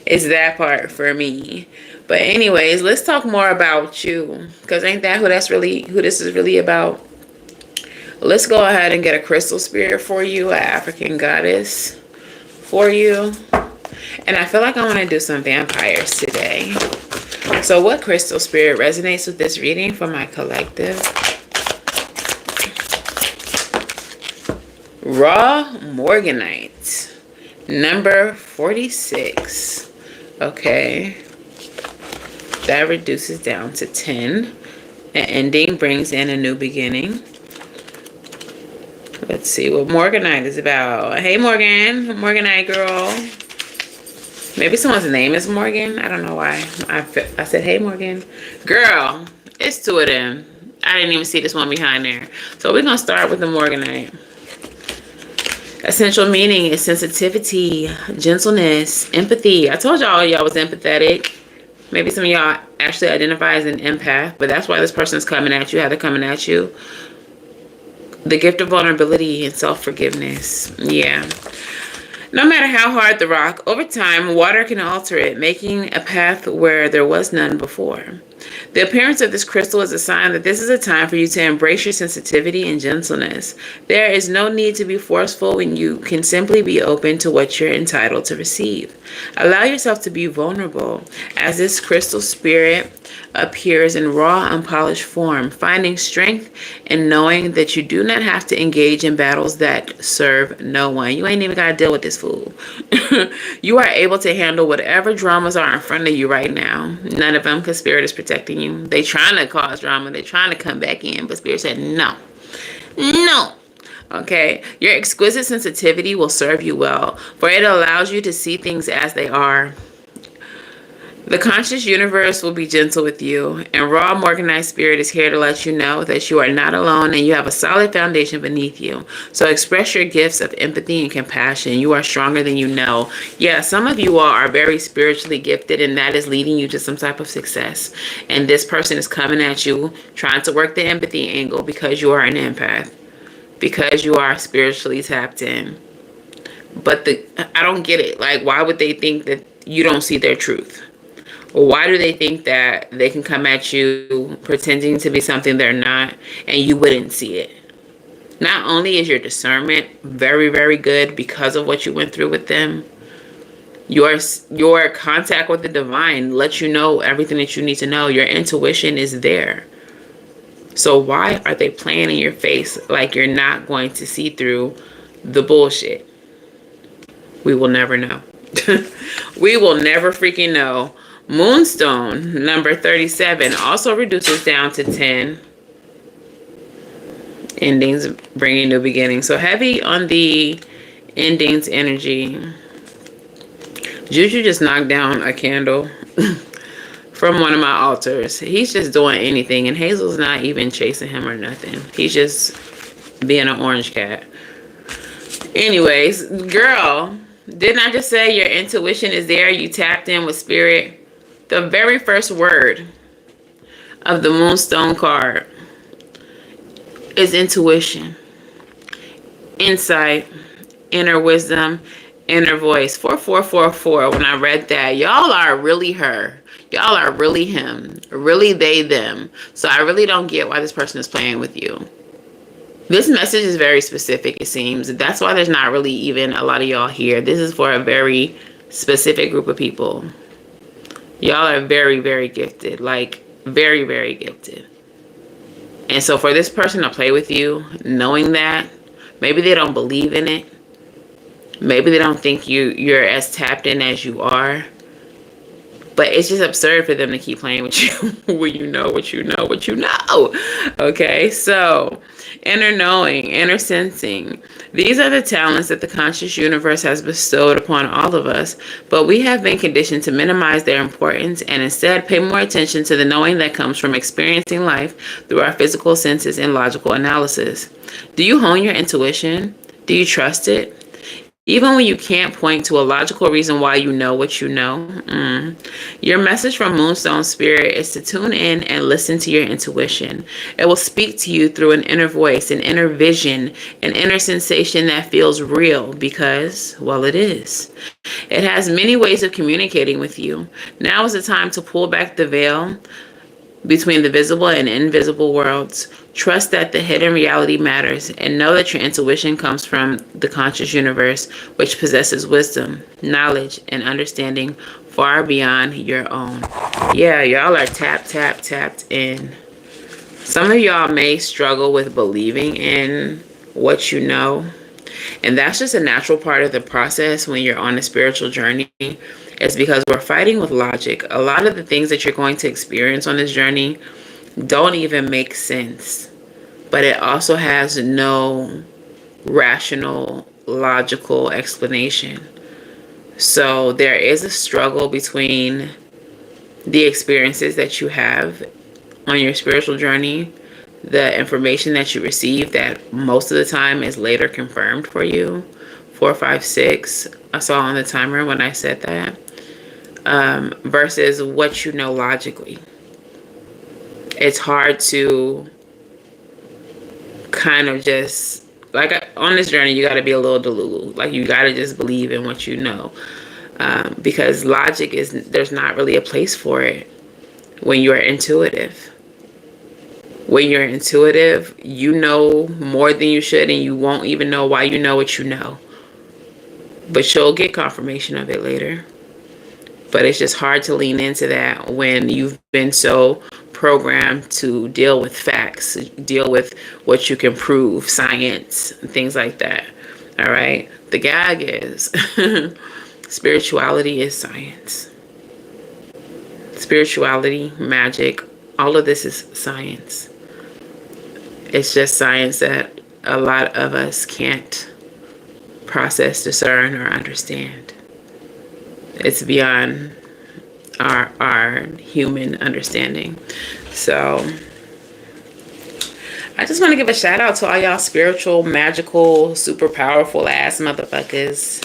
is that part for me. But anyways, let's talk more about you, because ain't that who this is really about? Let's go ahead and get a crystal spirit for you, an African goddess for you. And I feel like I want to do some vampires today. So what crystal spirit resonates with this reading for my collective? Raw Morganite, number 46. Okay. That reduces down to 10. An ending brings in a new beginning. Let's see what Morganite is about. Hey, Morgan. Morganite girl. Maybe someone's name is Morgan. I don't know why. I said, hey, Morgan. Girl, it's two of them. I didn't even see this one behind there. So we're going to start with the Morganite. Essential meaning is sensitivity, gentleness, empathy. I told y'all was empathetic. Maybe some of y'all actually identify as an empath, but that's why this person's coming at you, how they're coming at you. The gift of vulnerability and self-forgiveness. Yeah. No matter how hard the rock, over time, water can alter it, making a path where there was none before. The appearance of this crystal is a sign that this is a time for you to embrace your sensitivity and gentleness. There is no need to be forceful when you can simply be open to what you're entitled to receive. Allow yourself to be vulnerable as this crystal spirit appears in raw, unpolished form, finding strength in knowing that you do not have to engage in battles that serve no one. You ain't even got to deal with this fool. You are able to handle whatever dramas are in front of you right now. None of them, because Spirit is protecting you. They trying to cause drama. They trying to come back in, but Spirit said no. No. Okay, your exquisite sensitivity will serve you well, for it allows you to see things as they are. The conscious universe will be gentle with you, and raw Morganite spirit is here to let you know that you are not alone and you have a solid foundation beneath you. So express your gifts of empathy and compassion. You are stronger than you know. Yeah, some of you all are very spiritually gifted, and that is leading you to some type of success. And this person is coming at you, trying to work the empathy angle because you are an empath, because you are spiritually tapped in. But I don't get it. Like, why would they think that you don't see their truth? Why do they think that they can come at you pretending to be something they're not and you wouldn't see it? Not only is your discernment very, very good because of what you went through with them, your contact with the divine lets you know everything that you need to know. Your intuition is there. So why are they playing in your face like you're not going to see through the bullshit? We will never know. We will never freaking know. Moonstone, number 37, also reduces down to 10. Endings bringing new beginnings. So heavy on the endings energy. Juju just knocked down a candle from one of my altars. He's just doing anything, and Hazel's not even chasing him or nothing. He's just being an orange cat. Anyways, girl, didn't I just say your intuition is there? You tapped in with spirit. The very first word of the Moonstone card is intuition, insight, inner wisdom, inner voice. 4444. When I read that, y'all are really her. Y'all are really him. Really they, them. So I really don't get why this person is playing with you. This message is very specific, it seems. That's why there's not really even a lot of y'all here. This is for a very specific group of people. Y'all are very, very gifted. Like, very, very gifted. And so for this person to play with you, knowing that, maybe they don't believe in it. Maybe they don't think you're as tapped in as you are. But it's just absurd for them to keep playing with you when you know what you know, what you know. Okay, so inner knowing, inner sensing. These are the talents that the conscious universe has bestowed upon all of us, but we have been conditioned to minimize their importance and instead pay more attention to the knowing that comes from experiencing life through our physical senses and logical analysis. Do you hone your intuition? Do you trust it? Even when you can't point to a logical reason why you know what you know. Your message from Moonstone Spirit is to tune in and listen to your intuition. It will speak to you through an inner voice, an inner vision, an inner sensation that feels real because, well, it is. It has many ways of communicating with you. Now is the time to pull back the veil between the visible and invisible worlds. Trust that the hidden reality matters and know that your intuition comes from the conscious universe, which possesses wisdom, knowledge, and understanding far beyond your own. Yeah, y'all are tapped in. Some of y'all may struggle with believing in what you know, and that's just a natural part of the process when you're on a spiritual journey. It's because we're fighting with logic. A lot of the things that you're going to experience on this journey don't even make sense, but it also has no rational, logical explanation. So there is a struggle between the experiences that you have on your spiritual journey, the information that you receive that most of the time is later confirmed for you. 4, 5, 6, I saw on the timer when I said that, versus what you know logically. It's hard to kind of just, like, on this journey, you got to be a little delulu. Like, you got to just believe in what you know. Because logic there's not really a place for it when you're intuitive. When you're intuitive, you know more than you should, and you won't even know why you know what you know. But you'll get confirmation of it later. But it's just hard to lean into that when you've been so programmed to deal with facts, deal with what you can prove, science, and things like that. All right? The gag is spirituality is science. Spirituality, magic, all of this is science. It's just science that a lot of us can't process, discern, or understand. It's beyond our human understanding. So I just want to give a shout out to all y'all spiritual, magical, super powerful ass motherfuckers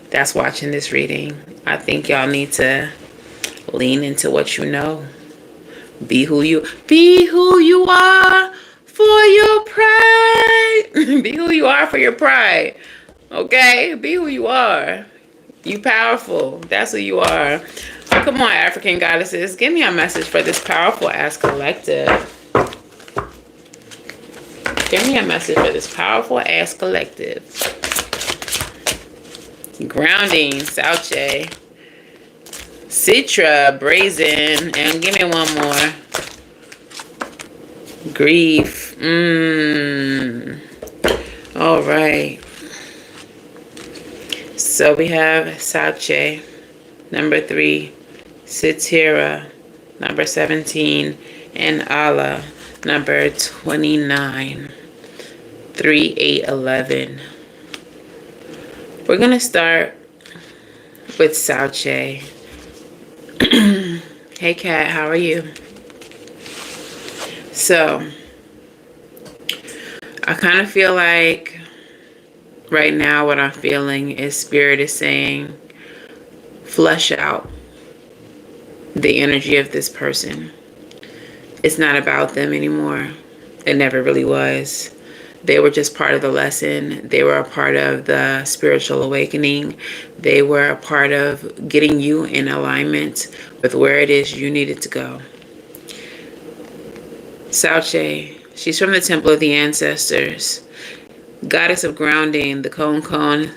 that's watching this reading. I think y'all need to lean into what you know. Be who you are for your pride. Be who you are for your pride. Okay? Be who you are. You powerful. That's who you are. Come on, African goddesses. Give me a message for this powerful ass collective. Give me a message for this powerful ass collective. Grounding, Sache. Citra, Brazen. And give me one more. Grief. All right. So we have Sache, number 3, Sitira, number 17, and Allah, number 29, 3, 8, 11. We're going to start with Sache. Hey, Kat, how are you? So, I kind of feel like right now what I'm feeling is Spirit is saying, flush out the energy of this person. It's not about them anymore. It never really was. They were just part of the lesson. They were a part of the spiritual awakening. They were a part of getting you in alignment with where it is you needed to go. Sache, she's from the Temple of the Ancestors, goddess of grounding, the Kon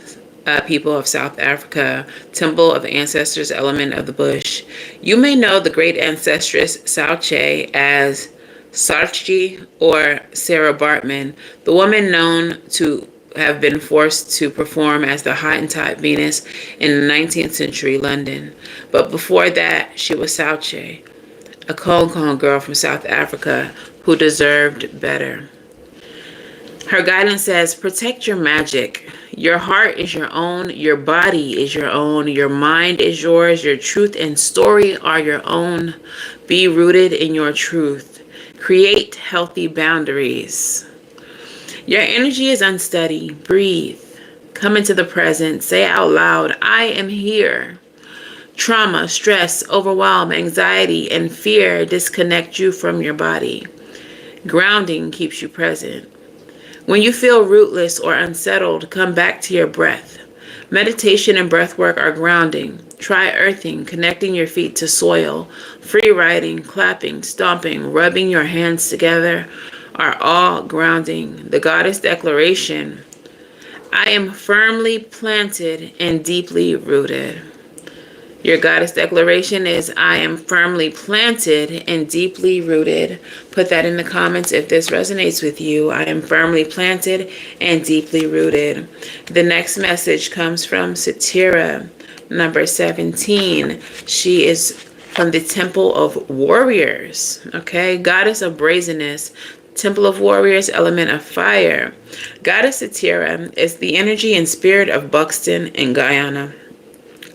people of South Africa, Temple of Ancestors, element of the bush. You may know the great ancestress Sache as Sache or Sarah Bartman, the woman known to have been forced to perform as the Hottentot Venus in the 19th century London. But before that, she was Sache, a Kon girl from South Africa who deserved better. Her guidance says, protect your magic. Your heart is your own. Your body is your own. Your mind is yours. Your truth and story are your own. Be rooted in your truth. Create healthy boundaries. Your energy is unsteady. Breathe. Come into the present. Say out loud, I am here. Trauma, stress, overwhelm, anxiety, and fear disconnect you from your body. Grounding keeps you present. When you feel rootless or unsettled, come back to your breath. Meditation and breath work are grounding. Try earthing, connecting your feet to soil. Free writing, clapping, stomping, rubbing your hands together are all grounding. The goddess declaration, I am firmly planted and deeply rooted. Your goddess declaration is, I am firmly planted and deeply rooted. Put that in the comments if this resonates with you. I am firmly planted and deeply rooted. The next message comes from Satira, number 17. She is from the Temple of Warriors. Okay, goddess of brazenness. Temple of Warriors, element of fire. Goddess Satira is the energy and spirit of Buxton and Guyana,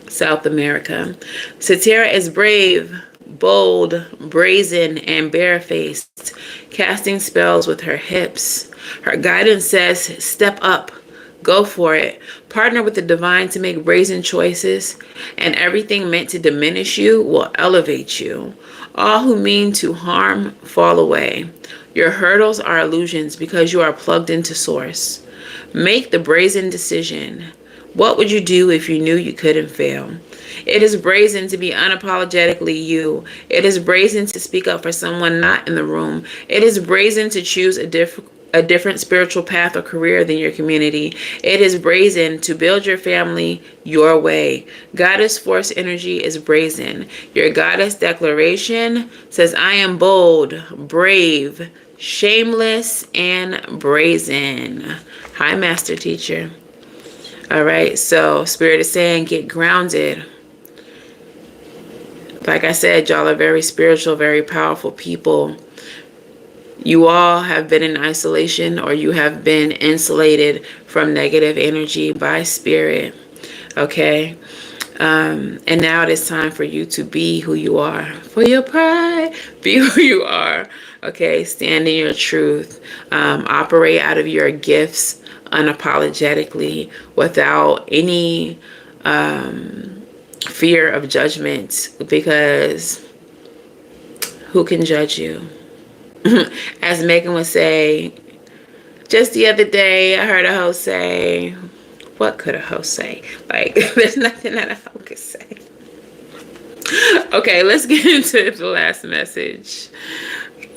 South America. Satira is brave, bold, brazen, and barefaced, casting spells with her hips. Her guidance says, step up, go for it, partner with the divine to make brazen choices, and everything meant to diminish you will elevate you. All who mean to harm fall away. Your hurdles are illusions because you are plugged into source. Make the brazen decision. What would you do if you knew you couldn't fail? It is brazen to be unapologetically you. It is brazen to speak up for someone not in the room. It is brazen to choose a different spiritual path or career than your community. It is brazen to build your family your way. Goddess force energy is brazen. Your goddess declaration says, I am bold, brave, shameless, and brazen. Hi, Master Teacher. All right, so Spirit is saying, get grounded. Like I said, y'all are very spiritual, very powerful people. You all have been in isolation, or you have been insulated from negative energy by Spirit. Okay? And now it is time for you to be who you are. For your pride, be who you are. Okay? Stand in your truth. Operate out of your gifts unapologetically, without any fear of judgment, because who can judge you? As Megan would say, just the other day I heard a host say, what could a host say? Like, there's nothing that a host could say. Okay, let's get into the last message.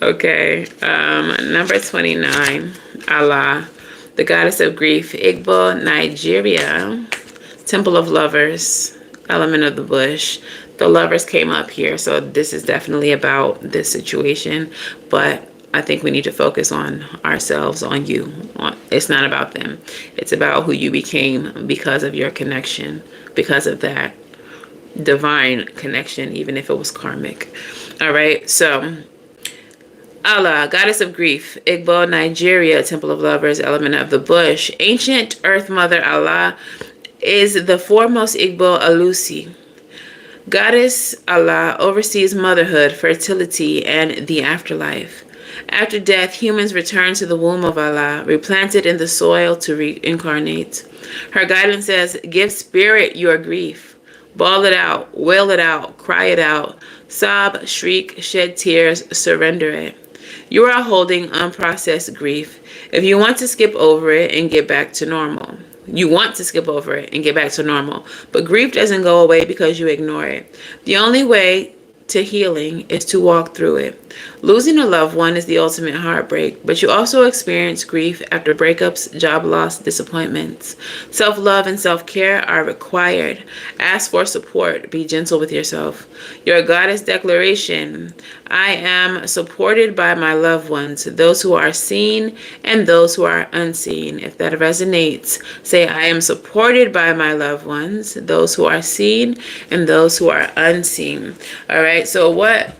Okay, number 29, Allah, the goddess of grief, Igbo, Nigeria, Temple of Lovers, element of the bush. The lovers came up here, so this is definitely about this situation, but I think we need to focus on ourselves, on you. It's not about them. It's about who you became because of your connection, because of that divine connection, even if it was karmic. All right, so Allah, goddess of grief, Igbo, Nigeria, Temple of Lovers, element of the bush. Ancient Earth Mother Allah is the foremost Igbo Alusi. Goddess Allah oversees motherhood, fertility, and the afterlife. After death, humans return to the womb of Allah, replanted in the soil to reincarnate. Her guidance says, give spirit your grief. Bawl it out, wail it out, cry it out, sob, shriek, shed tears, surrender it. You are holding unprocessed grief. If you want to skip over it and get back to normal, you want to skip over it and get back to normal. But grief doesn't go away because you ignore it. The only way to healing is to walk through it. Losing a loved one is the ultimate heartbreak, but you also experience grief after breakups, job loss, disappointments. Self-love and self-care are required. Ask for support. Be gentle with yourself. Your goddess declaration: I am supported by my loved ones, those who are seen and those who are unseen. If that resonates, say, I am supported by my loved ones, those who are seen and those who are unseen. All right, so what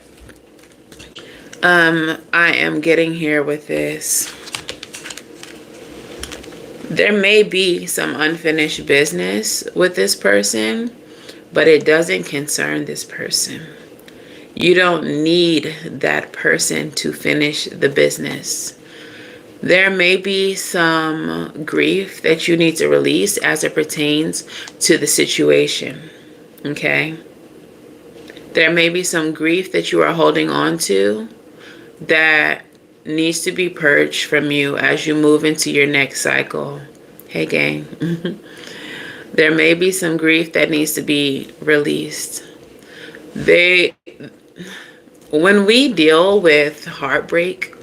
I am getting here with this, there may be some unfinished business with this person, but it doesn't concern this person. You don't need that person to finish the business. There may be some grief that you need to release as it pertains to the situation, okay? There may be some grief that you are holding on to that needs to be purged from you as you move into your next cycle. Hey, gang. There may be some grief that needs to be released. When we deal with heartbreak,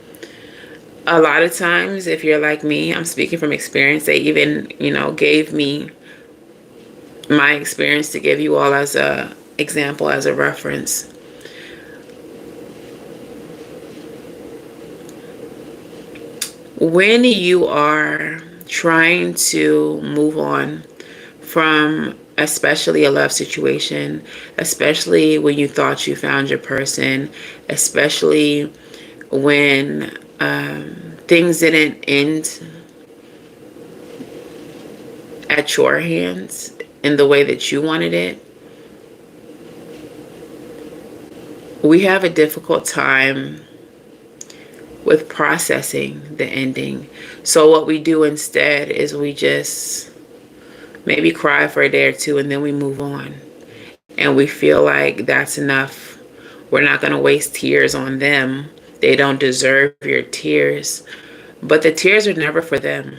a lot of times, if you're like me, I'm speaking from experience, they even, gave me my experience to give you all as a example, as a reference. When you are trying to move on from especially a love situation, especially when you thought you found your person, especially when things didn't end at your hands in the way that you wanted it, we have a difficult time with processing the ending. So what we do instead is we just maybe cry for a day or two and then we move on. And we feel like that's enough. We're not going to waste tears on them. They don't deserve your tears. But the tears are never for them.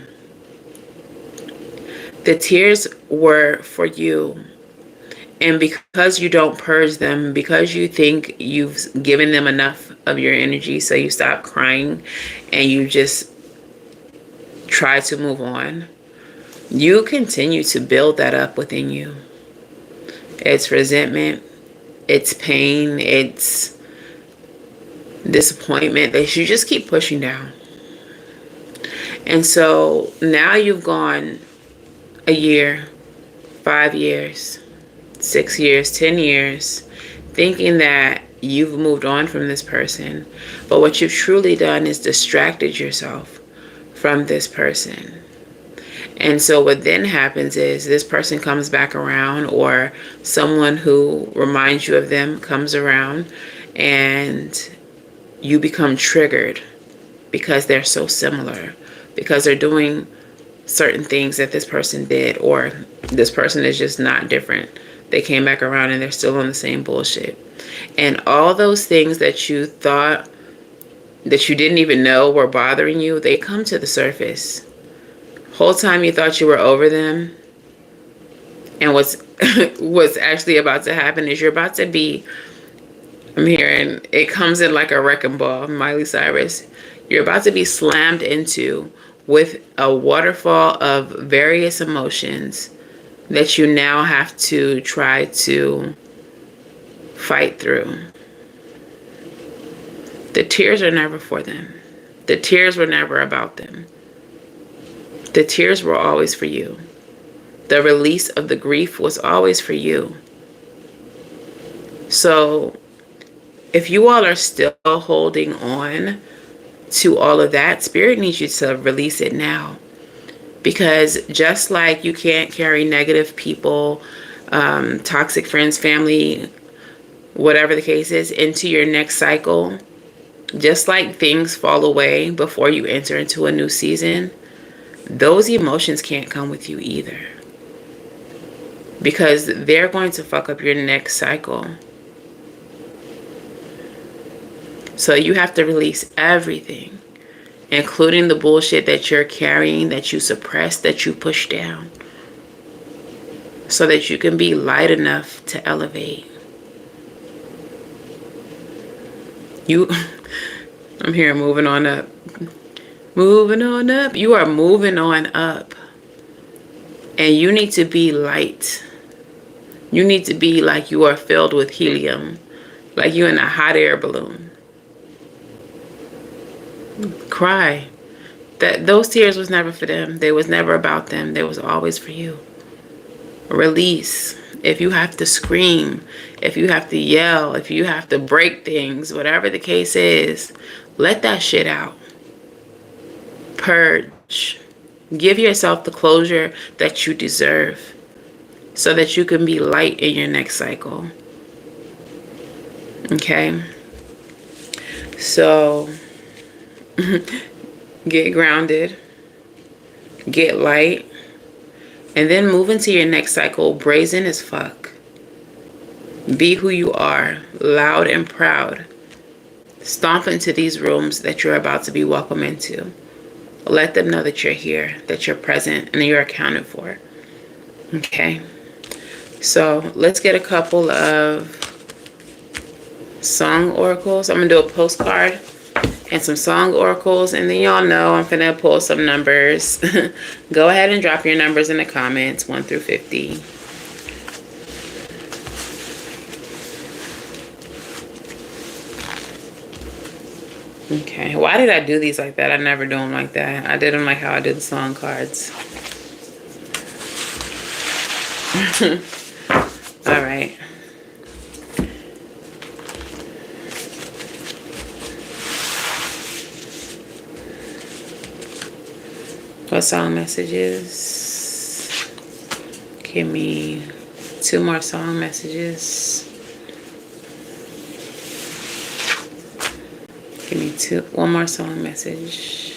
The tears were for you. And because you don't purge them, because you think you've given them enough of your energy, so you stop crying and you just try to move on, you continue to build that up within you. It's resentment, it's pain, it's disappointment that you just keep pushing down. And so now you've gone a year, 5 years, 6 years, 10 years, thinking that you've moved on from this person. But what you've truly done is distracted yourself from this person. And so what then happens is this person comes back around, or someone who reminds you of them comes around, and you become triggered because they're so similar, because they're doing certain things that this person did, or this person is just not different. They came back around and they're still on the same bullshit. And all those things that you thought that you didn't even know were bothering you, they come to the surface. Whole time you thought you were over them, and what's actually about to happen is you're about to be, I'm hearing it comes in like a wrecking ball, Miley Cyrus. You're about to be slammed into with a waterfall of various emotions that you now have to try to fight through. The tears are never for them. The tears were never about them. The tears were always for you. The release of the grief was always for you. So if you all are still holding on to all of that, Spirit needs you to release it now. Because just like you can't carry negative people, toxic friends, family, whatever the case is, into your next cycle, just like things fall away before you enter into a new season, those emotions can't come with you either. Because they're going to fuck up your next cycle. So you have to release everything, including the bullshit that you're carrying, that you suppress, that you push down, so that you can be light enough to elevate. I'm here moving on up. Moving on up. You are moving on up. And you need to be light. You need to be like you are filled with helium. Like you're in a hot air balloon. Cry. Those tears was never for them. They was never about them. They was always for you. Release. If you have to scream, if you have to yell, if you have to break things, whatever the case is, let that shit out. Purge. Give yourself the closure that you deserve so that you can be light in your next cycle. Okay? So, get grounded, get light, and then move into your next cycle brazen as fuck. Be who you are, loud and proud. Stomp into these rooms that you're about to be welcome into. Let them know that you're here, that you're present, and that you're accounted for. Okay? So let's get a couple of song oracles. I'm going to do a postcard and some song oracles, and then y'all know I'm finna pull some numbers. Go ahead and drop your numbers in the comments, 1 through 50. Okay, why did I do these like that? I never do them like that. I did them like how I did the song cards. All right. What song messages? Give me 2 more song messages. Give me 1 more song message.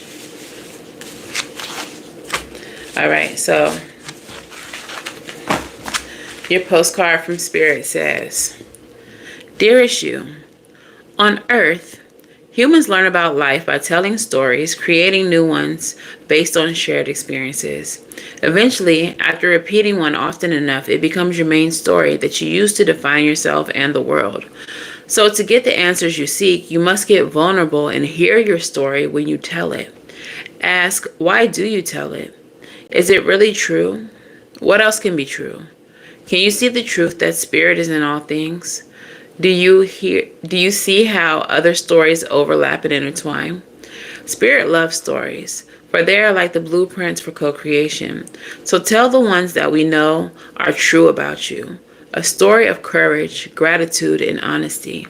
All right, so your postcard from Spirit says, Dearest you, on Earth, humans learn about life by telling stories, creating new ones based on shared experiences. Eventually, after repeating one often enough, it becomes your main story that you use to define yourself and the world. So to get the answers you seek, you must get vulnerable and hear your story when you tell it. Ask, why do you tell it? Is it really true? What else can be true? Can you see the truth that spirit is in all things? Do you see how other stories overlap and intertwine? Spirit loves stories, for they are like the blueprints for co-creation. So tell the ones that we know are true about you. A story of courage, gratitude, and honesty.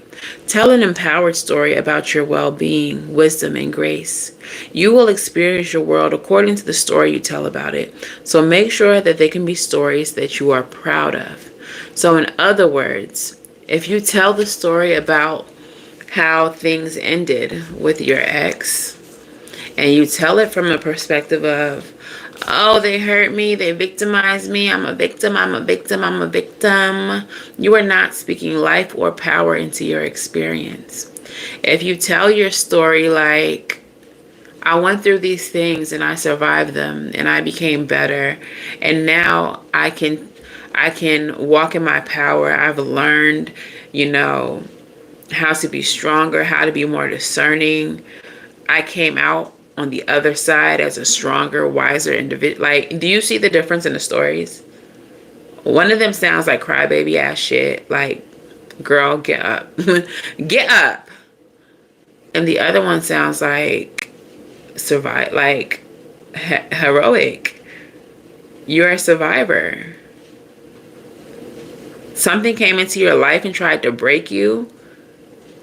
Tell an empowered story about your well-being, wisdom, and grace. You will experience your world according to the story you tell about it. So make sure that they can be stories that you are proud of. So in other words, if you tell the story about how things ended with your ex, and you tell it from a perspective of, oh, they hurt me, they victimized me, I'm a victim, I'm a victim, I'm a victim. You are not speaking life or power into your experience. If you tell your story like, I went through these things and I survived them and I became better, and now I can walk in my power. I've learned, how to be stronger, how to be more discerning. I came out on the other side as a stronger, wiser individual. Like, do you see the difference in the stories? One of them sounds like crybaby ass shit. Like, girl, get up. Get up. And the other one sounds like survive, like heroic. You're a survivor. Something came into your life and tried to break you,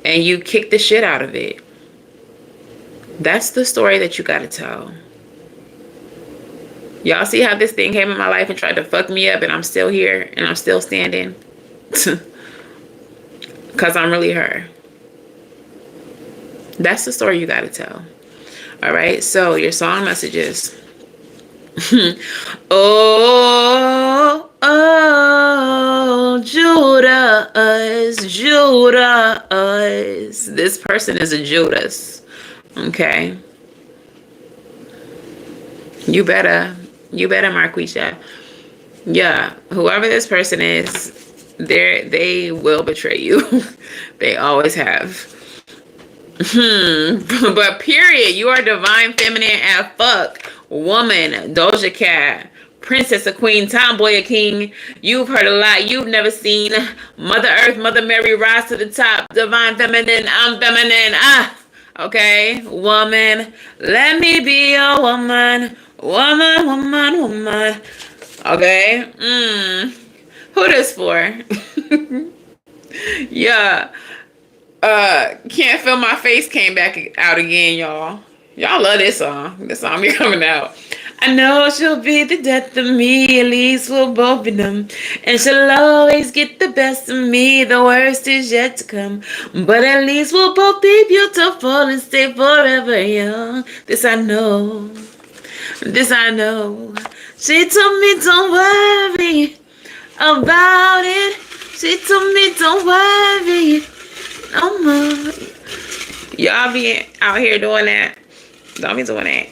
and you kicked the shit out of it. That's the story that you gotta tell. Y'all see how this thing came in my life and tried to fuck me up, and I'm still here and I'm still standing? Because I'm really her. That's the story you gotta tell. All right, so your song messages. Oh, oh, Judas, Judas. This person is a Judas. Okay. You better, Marquisha. Yeah, whoever this person is, they will betray you. They always have. But period, you are divine feminine as fuck. Woman, Doja Cat, princess, a queen, tomboy, a king. You've heard a lot you've never seen. Mother Earth, Mother Mary, rise to the top. Divine feminine, I'm feminine. Okay, woman, let me be a woman. Woman, woman, woman. Okay. Who this for? Yeah. Can't Feel My Face came back out again, y'all. Y'all love this song. This song be coming out. I know she'll be the death of me, at least we'll both be them. And she'll always get the best of me, the worst is yet to come. But at least we'll both be beautiful and stay forever young. This I know. This I know. She told me don't worry about it. She told me don't worry no more. Y'all be out here doing that. Don't be doing that.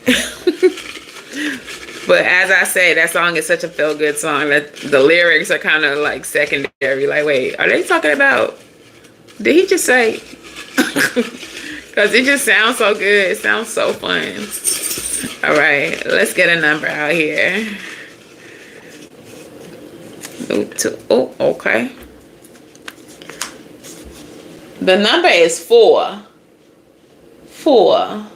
But as I say, that song is such a feel-good song that the lyrics are kind of like secondary. Like, wait, are they talking about? Did he just say? Because it just sounds so good. It sounds so fun. All right, let's get a number out here. Oh, okay. The number is 4. 4.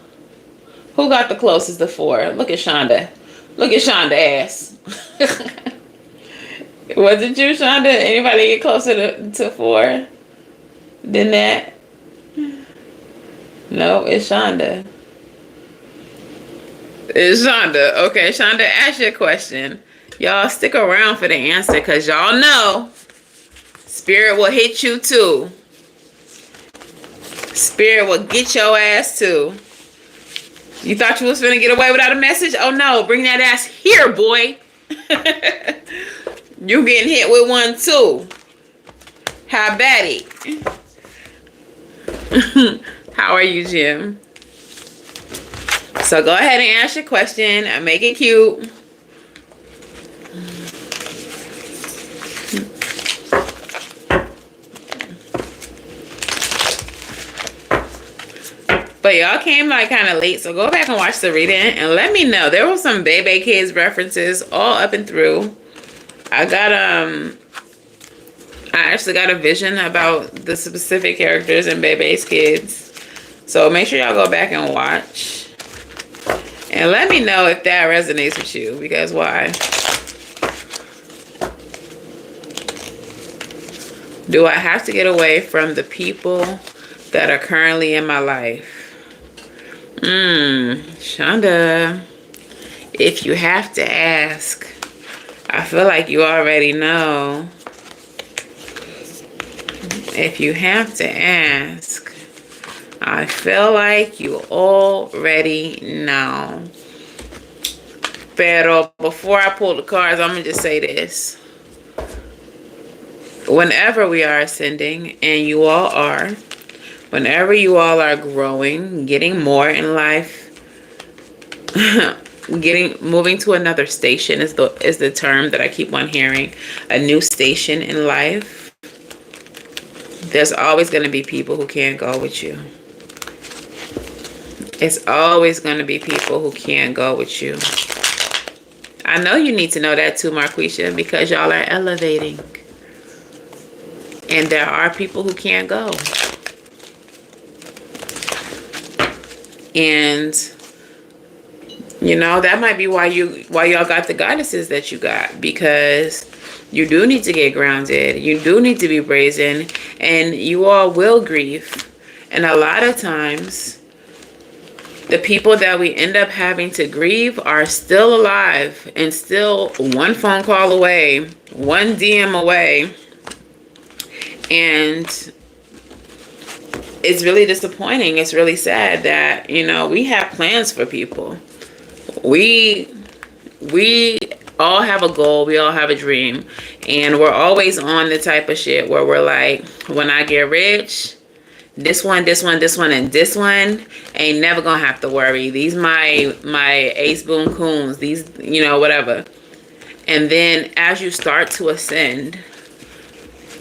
Who got the closest to 4? Look at Shonda. Look at Shonda ass. Was it you, Shonda? Anybody get closer to 4 than that? No, it's Shonda. It's Shonda. Okay, Shonda, ask your question. Y'all stick around for the answer because y'all know Spirit will hit you too. Spirit will get your ass too. You thought you was finna get away without a message? Oh no, bring that ass here, boy. You getting hit with one too. How about it? How are you, Jim? So go ahead and ask your question and make it cute. But y'all came like kind of late, so go back and watch the reading and let me know. There were some Baby Kids references all up and through. I actually got a vision about the specific characters in Baby's Kids. So make sure y'all go back and watch. And let me know if that resonates with you, because why? Do I have to get away from the people that are currently in my life? Shonda, if you have to ask, I feel like you already know. If you have to ask, I feel like you already know. Pero before I pull the cards, I'm going to just say this. Whenever we are ascending, and you all are, whenever you all are growing, getting more in life, moving to another station is the term that I keep on hearing. A new station in life. There's always going to be people who can't go with you. It's always going to be people who can't go with you. I know you need to know that too, Marquisha, because y'all are elevating. And there are people who can't go. And you know, that might be why y'all got the goddesses that you got, because you do need to get grounded. You do need to be brazen, and you all will grieve. And a lot of times, the people that we end up having to grieve are still alive and still one phone call away, one DM away. And it's really disappointing. It's really sad that, you know, we have plans for people. We all have a goal. We all have a dream. And we're always on the type of shit where we're like, when I get rich, this one, and this one ain't never gonna have to worry. These my ace boon coons, these, you know, whatever. And then as you start to ascend,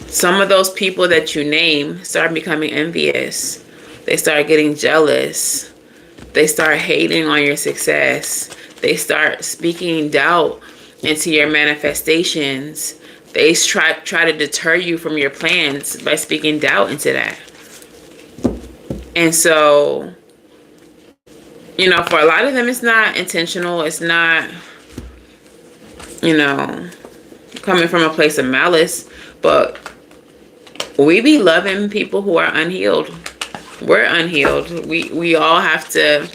some of those people that you name start becoming envious. They start getting jealous. They start hating on your success. They start speaking doubt into your manifestations. They try to deter you from your plans by speaking doubt into that. And so, you know, for a lot of them, it's not intentional. It's not, you know, coming from a place of malice. But we be loving people who are unhealed. We're unhealed. We all have to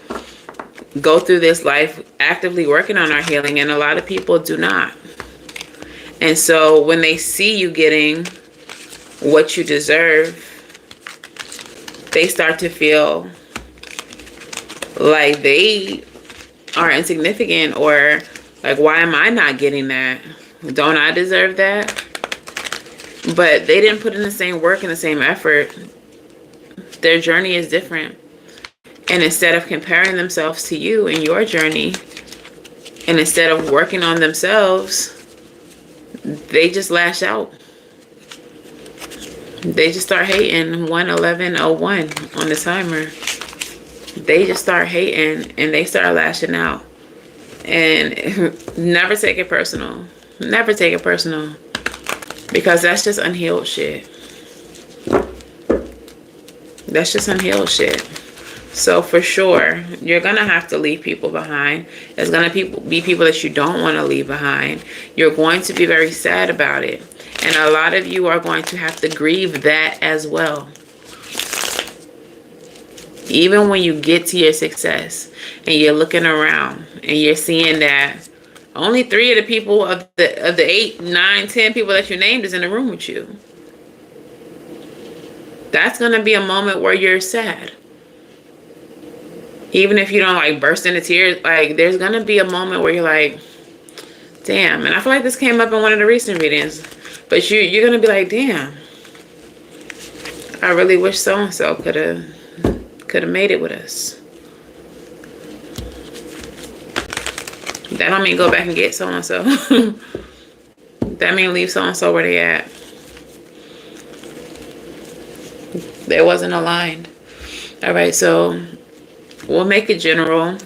go through this life actively working on our healing, and a lot of people do not. And so when they see you getting what you deserve, they start to feel like they are insignificant, or like, why am I not getting that? Don't I deserve that? But they didn't put in the same work and the same effort. Their journey is different. And instead of comparing themselves to you and your journey, and instead of working on themselves, they just lash out. They just start hating. 11101 on the timer. They just start hating and they start lashing out. And never take it personal. Never take it personal. Because that's just unhealed shit. That's just unhealed shit. So for sure, you're going to have to leave people behind. There's going to be people that you don't want to leave behind. You're going to be very sad about it. And a lot of you are going to have to grieve that as well. Even when you get to your success and you're looking around and you're seeing that only 3 of the people of the 8, 9, 10 people that you named is in the room with you. That's going to be a moment where you're sad. Even if you don't like burst into tears, like there's going to be a moment where you're like, damn. And I feel like this came up in one of the recent readings. But you're going to be like, damn. I really wish so-and-so could have made it with us. That don't mean go back and get so-and-so. That mean leave so-and-so where they at. They wasn't aligned. All right, so we'll make it general.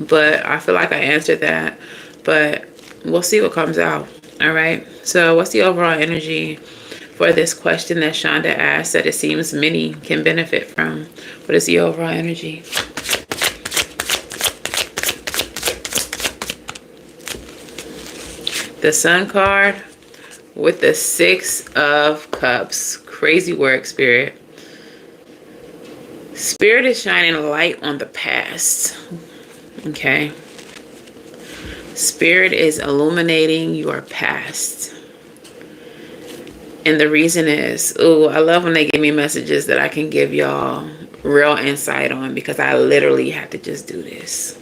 But I feel like I answered that. But we'll see what comes out. All right, so what's the overall energy for this question that Shonda asked that it seems many can benefit from? What is the overall energy? The Sun card with the 6 of Cups. Crazy work, Spirit. Spirit is shining a light on the past. Okay. Spirit is illuminating your past. And the reason is, I love when they give me messages that I can give y'all real insight on, because I literally have to just do this.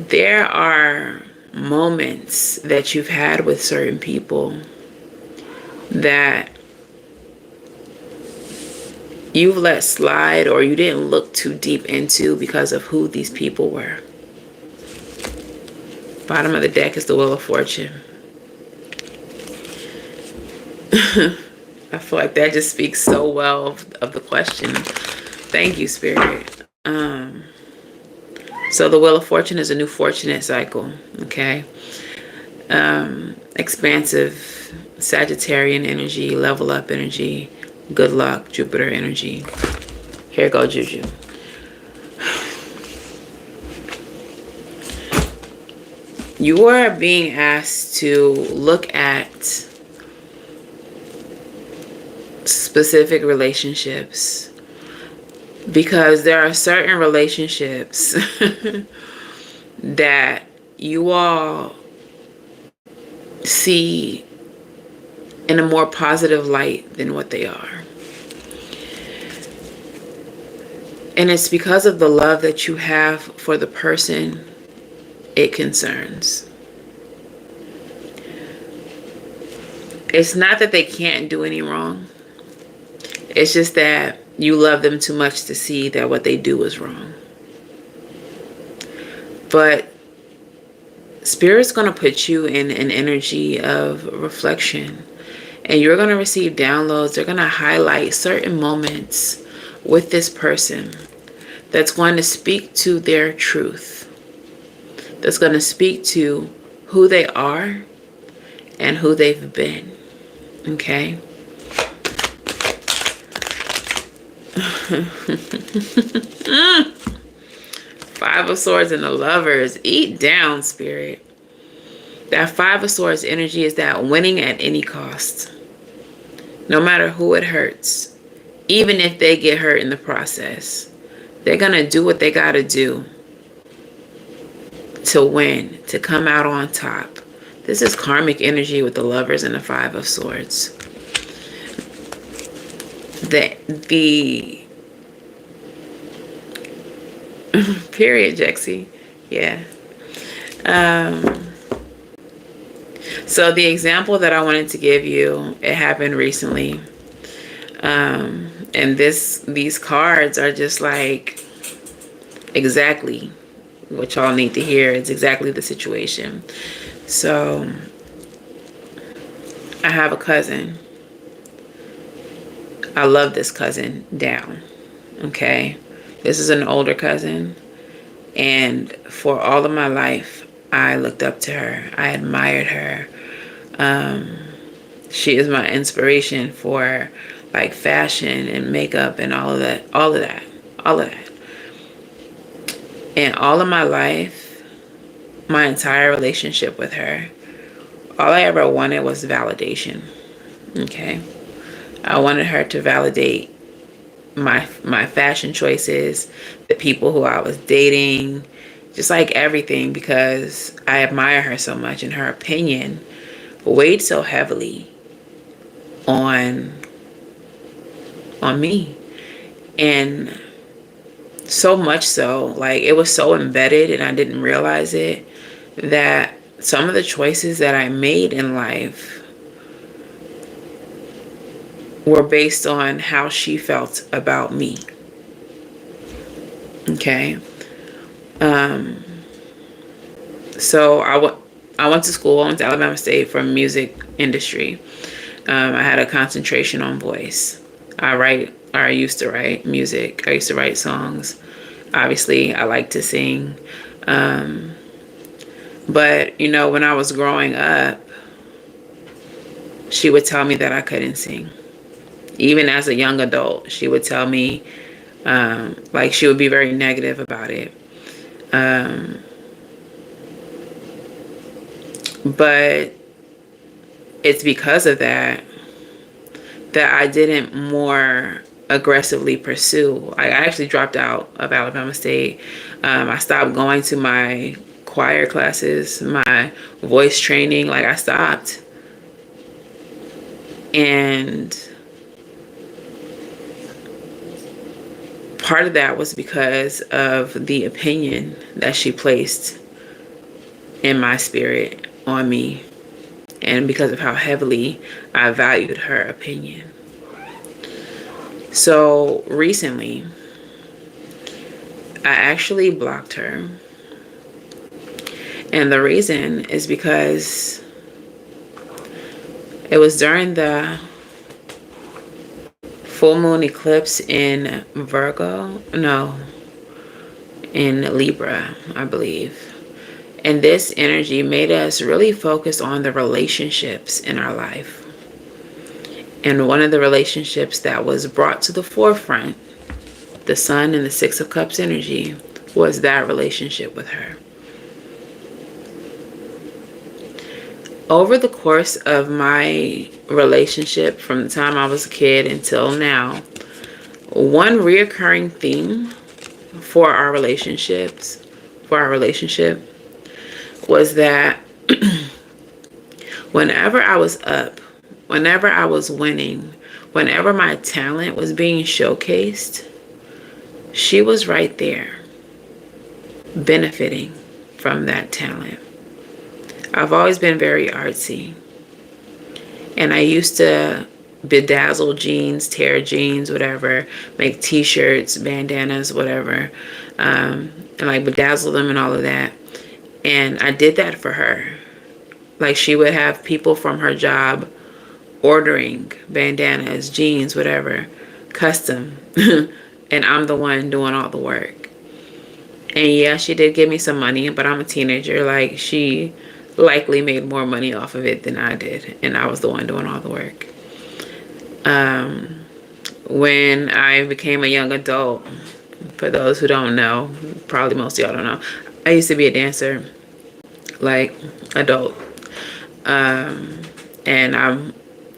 There are moments that you've had with certain people that you've let slide, or you didn't look too deep into because of who these people were. Bottom of the deck is the Wheel of Fortune. I feel like that just speaks so well of the question. Thank you, Spirit. So the Wheel of Fortune is a new fortunate cycle, okay? Expansive Sagittarian energy, level up energy, good luck, Jupiter energy. Here go Juju. You are being asked to look at specific relationships, because there are certain relationships that you all see in a more positive light than what they are. And it's because of the love that you have for the person it concerns. It's not that they can't do any wrong. It's just that you love them too much to see that what they do is wrong. But Spirit's going to put you in an energy of reflection. And you're going to receive downloads. They're going to highlight certain moments with this person that's going to speak to their truth. That's going to speak to who they are and who they've been. Okay? Five of Swords and the Lovers. Eat down, Spirit. That Five of Swords energy is that winning at any cost. No matter who it hurts. Even if they get hurt in the process. They're going to do what they got to do to win. To come out on top. This is karmic energy with the Lovers and the Five of Swords. The period, Jexy. Yeah. So the example that I wanted to give you, it happened recently. And these cards are just like exactly what y'all need to hear. It's exactly the situation. So I have a cousin. I love this cousin down. Okay. This is an older cousin. And for all of my life, I looked up to her. I admired her. She is my inspiration for like fashion and makeup and all of that. And all of my life, my entire relationship with her, all I ever wanted was validation. Okay. I wanted her to validate my fashion choices, the people who I was dating, just like everything, because I admire her so much, and her opinion weighed so heavily on me. And so much so, like, it was so embedded and I didn't realize it, that some of the choices that I made in life were based on how she felt about me. Okay. So I went to school. I went to Alabama State for music industry. I had a concentration on voice. I used to write music. I used to write songs. Obviously, I like to sing. But, you know, when I was growing up, she would tell me that I couldn't sing. Even as a young adult, she would tell me, like, she would be very negative about it. But it's because of that I didn't more aggressively pursue. I actually dropped out of Alabama State. I stopped going to my choir classes, my voice training. Like, I stopped. And part of that was because of the opinion that she placed in my spirit on me, and because of how heavily I valued her opinion. So recently, I actually blocked her. And the reason is because it was during the full moon eclipse in in Libra, I believe. And this energy made us really focus on the relationships in our life. And one of the relationships that was brought to the forefront, the Sun and the Six of Cups energy, was that relationship with her. Over the course of my relationship, from the time I was a kid until now, one reoccurring theme for our relationship was that whenever I was up, whenever I was winning, whenever my talent was being showcased, she was right there, benefiting from that talent. I've always been very artsy. And I used to bedazzle jeans, tear jeans, whatever, make t-shirts, bandanas, whatever, and like bedazzle them and all of that. And I did that for her. Like, she would have people from her job ordering bandanas, jeans, whatever, custom. And I'm the one doing all the work. And yeah, she did give me some money, but I'm a teenager. Like, she likely made more money off of it than I did. And I was the one doing all the work. When I became a young adult, for those who don't know, probably most of y'all don't know, I used to be a dancer, like, adult. And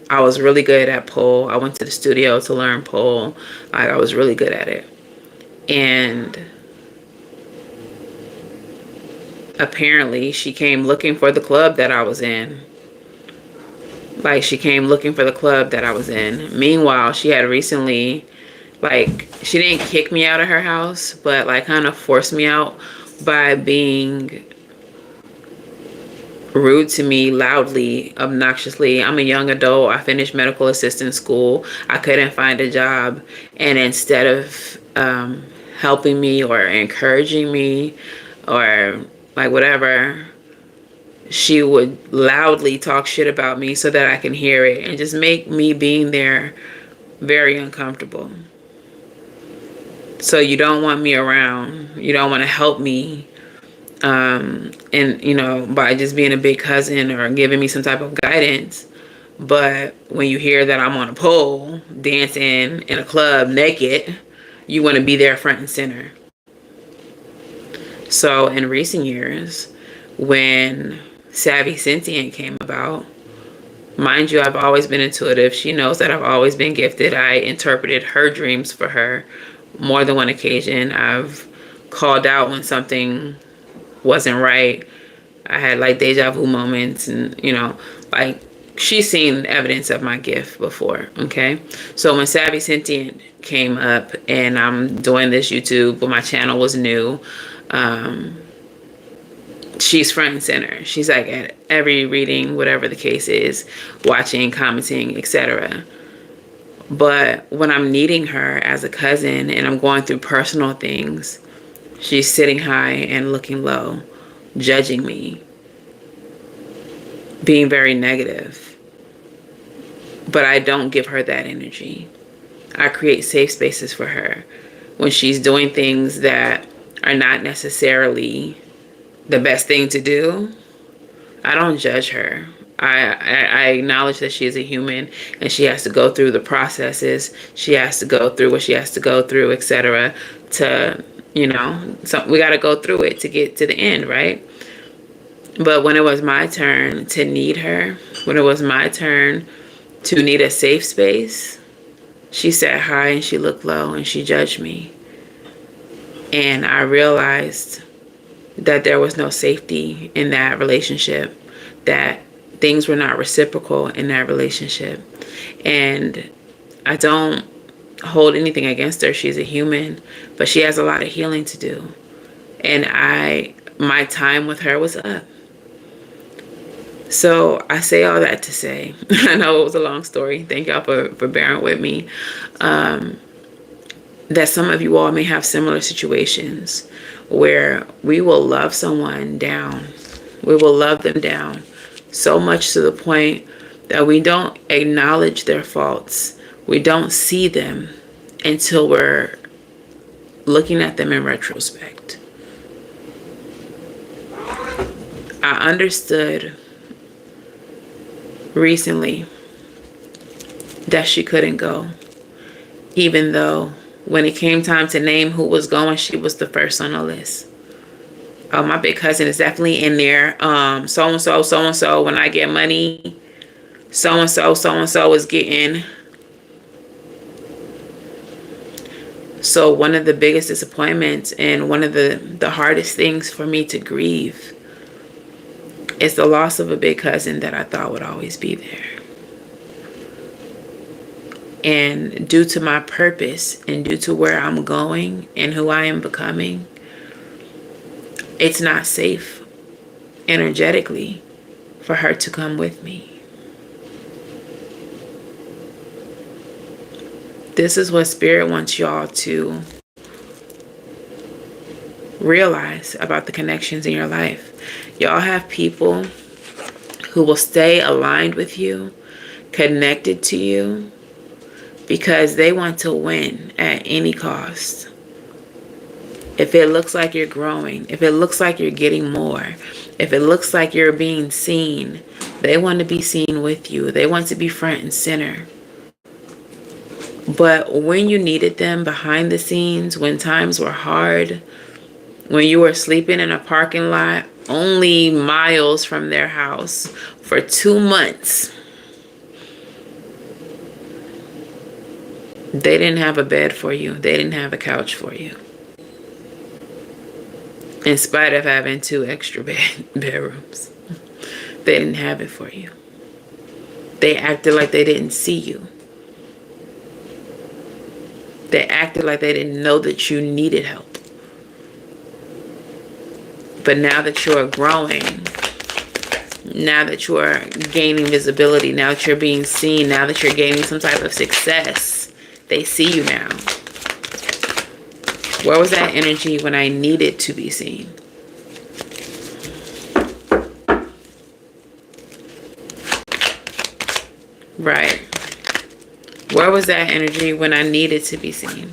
I was really good at pole. I went to the studio to learn pole. Like, I was really good at it. And apparently she came looking for the club that I was in. Like, she came looking for the club that I was in. Meanwhile, she had recently, like, she didn't kick me out of her house, but like kind of forced me out by being rude to me, loudly, obnoxiously. I'm a young adult. I finished medical assistant school. I couldn't find a job. And instead of helping me or encouraging me or like whatever, she would loudly talk shit about me so that I can hear it and just make me being there very uncomfortable. So you don't want me around. You don't want to help me. And, you know, by just being a big cousin or giving me some type of guidance. But when you hear that I'm on a pole dancing in a club naked, you want to be there front and center. So in recent years, when Savvy Sentient came about, mind you, I've always been intuitive. She knows that I've always been gifted. I interpreted her dreams for her more than one occasion. I've called out when something wasn't right. I had like deja vu moments, and you know, like, she's seen evidence of my gift before. Okay, so when Savvy Sentient came up and I'm doing this YouTube, but my channel was new, she's front and center. She's like at every reading, whatever the case is, watching, commenting, etc. But when I'm needing her as a cousin and I'm going through personal things, she's sitting high and looking low, judging me, being very negative. But I don't give her that energy. I create safe spaces for her. When she's doing things that are not necessarily the best thing to do, I don't judge her. I acknowledge that she is a human and she has to go through the processes. She has to go through what she has to go through, etc. to, you know, so we got to go through it to get to the end, right? But when it was my turn to need her, when it was my turn to need a safe space, she sat high and she looked low and she judged me. And I realized that there was no safety in that relationship, that things were not reciprocal in that relationship. And I don't hold anything against her. She's a human, but she has a lot of healing to do. And my time with her was up. So I say all that to say, I know it was a long story. Thank y'all for bearing with me. That some of you all may have similar situations where we will love someone down. We will love them down so much to the point that we don't acknowledge their faults. We don't see them until we're looking at them in retrospect. I understood recently that she couldn't go, even though when it came time to name who was going, she was the first on the list. Oh, my big cousin is definitely in there. So-and-so, so-and-so, when I get money, so-and-so, so-and-so is getting. So one of the biggest disappointments and one of the hardest things for me to grieve is the loss of a big cousin that I thought would always be there. And due to my purpose and due to where I'm going and who I am becoming, it's not safe energetically for her to come with me. This is what Spirit wants y'all to realize about the connections in your life. Y'all have people who will stay aligned with you, connected to you, because they want to win at any cost. If it looks like you're growing, if it looks like you're getting more, if it looks like you're being seen, they want to be seen with you. They want to be front and center. But when you needed them behind the scenes, when times were hard, when you were sleeping in a parking lot only miles from their house for 2 months, they didn't have a bed for you. They didn't have a couch for you. In spite of having 2 extra bedrooms, they didn't have it for you. They acted like they didn't see you. They acted like they didn't know that you needed help. But now that you're growing, now that you're gaining visibility, now that you're being seen, now that you're gaining some type of success, they see you now. Where was that energy when I needed to be seen? Right. Where was that energy when I needed to be seen?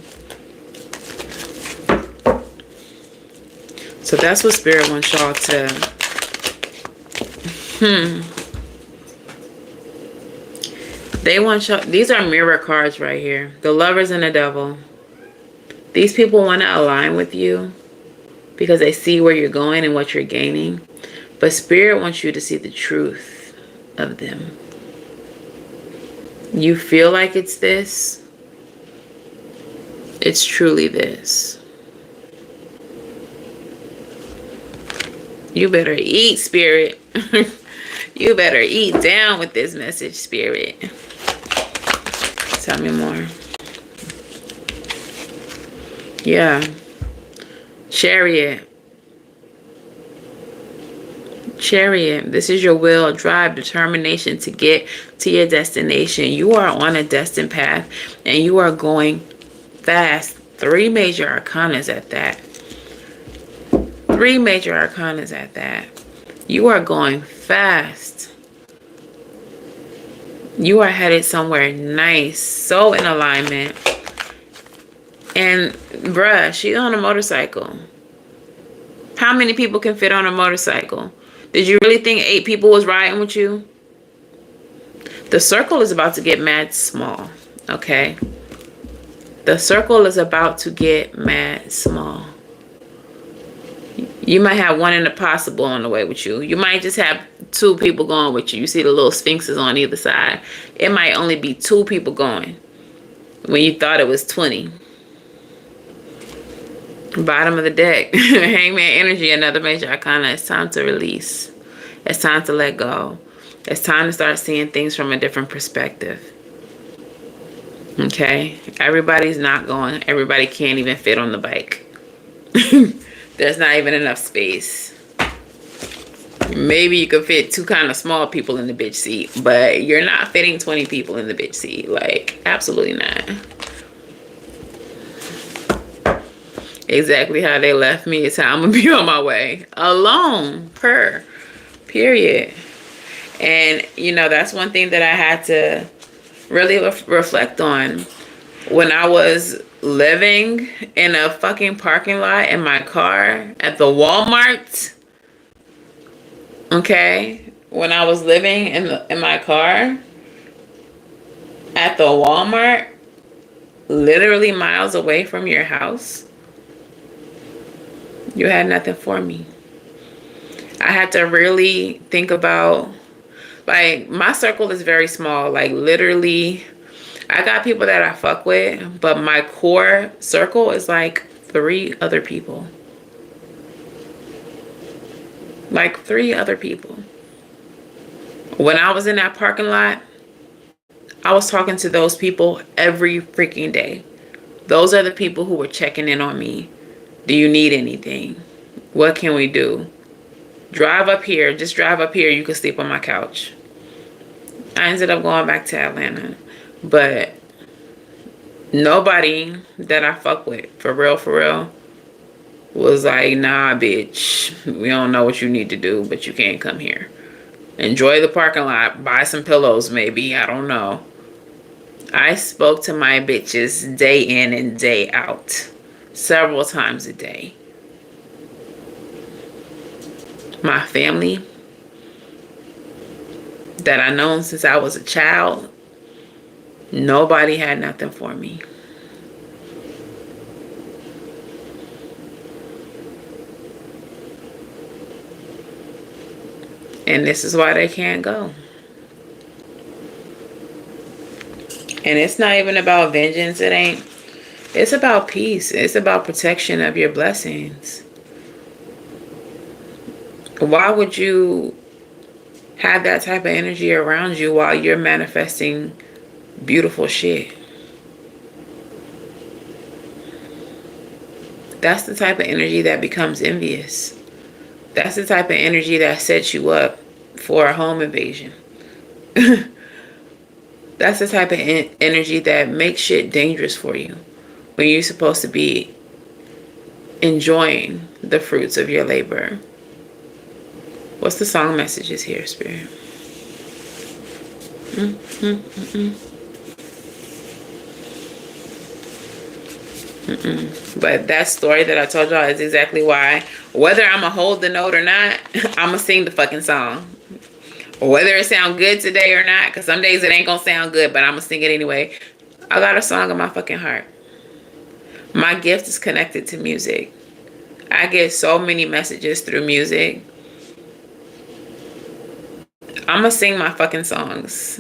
So that's what Spirit wants y'all to... They want y'all... These are mirror cards right here. The Lovers and the Devil. These people want to align with you because they see where you're going and what you're gaining. But Spirit wants you to see the truth of them. You feel like it's this. It's truly this. You better eat, Spirit. You better eat down with this message, Spirit. Tell me more. Yeah. Chariot. Chariot. This is your will, drive, determination to get to your destination. You are on a destined path and you are going fast. 3 major arcanas at that. 3 major arcanas at that. You are going fast. You are headed somewhere nice, so in alignment. And bruh, she's on a motorcycle. How many people can fit on a motorcycle? Did you really think 8 people was riding with you? The circle is about to get mad small, okay? The circle is about to get mad small. You might have one in the possible on the way with you. You might just have 2 people going with you. You see the little sphinxes on either side. It might only be 2 people going when you thought it was 20. Bottom of the deck. Hangman energy, another major arcana. It's time to release. It's time to let go. It's time to start seeing things from a different perspective. Okay? Everybody's not going. Everybody can't even fit on the bike. There's not even enough space. Maybe you could fit 2 kind of small people in the bitch seat, but you're not fitting 20 people in the bitch seat. Like, absolutely not. Exactly how they left me is how I'm gonna be on my way. Alone. Period. And, you know, that's one thing that I had to really reflect on. When I was living in a fucking parking lot in my car at the Walmart. Okay? When I was living in my car at the Walmart, literally miles away from your house, you had nothing for me. I had to really think about, like, my circle is very small. Like, literally, I got people that I fuck with, but my core circle is like 3 other people. Like 3 other people. When I was in that parking lot, I was talking to those people every freaking day. Those are the people who were checking in on me. Do you need anything? What can we do? Drive up here. Just drive up here. You can sleep on my couch. I ended up going back to Atlanta. But Nobody that I fuck with, for real, was like, nah, bitch, we don't know what you need to do, but you can't come here. Enjoy the parking lot, buy some pillows maybe, I don't know. I spoke to my bitches day in and day out, several times a day. My family that I known since I was a child, nobody had nothing for me. And this is why they can't go. And it's not even about vengeance. It ain't. It's about peace. It's about protection of your blessings. Why would you have that type of energy around you while you're manifesting beautiful shit? That's the type of energy that becomes envious. That's the type of energy that sets you up for a home invasion. That's the type of energy that makes shit dangerous for you when you're supposed to be enjoying the fruits of your labor. What's the song messages here, Spirit? But that story that I told y'all is exactly why, whether I'm going to hold the note or not, I'm going to sing the fucking song. Whether it sound good today or not, because some days it ain't going to sound good, but I'm going to sing it anyway. I got a song in my fucking heart. My gift is connected to music. I get so many messages through music. I'm going to sing my fucking songs.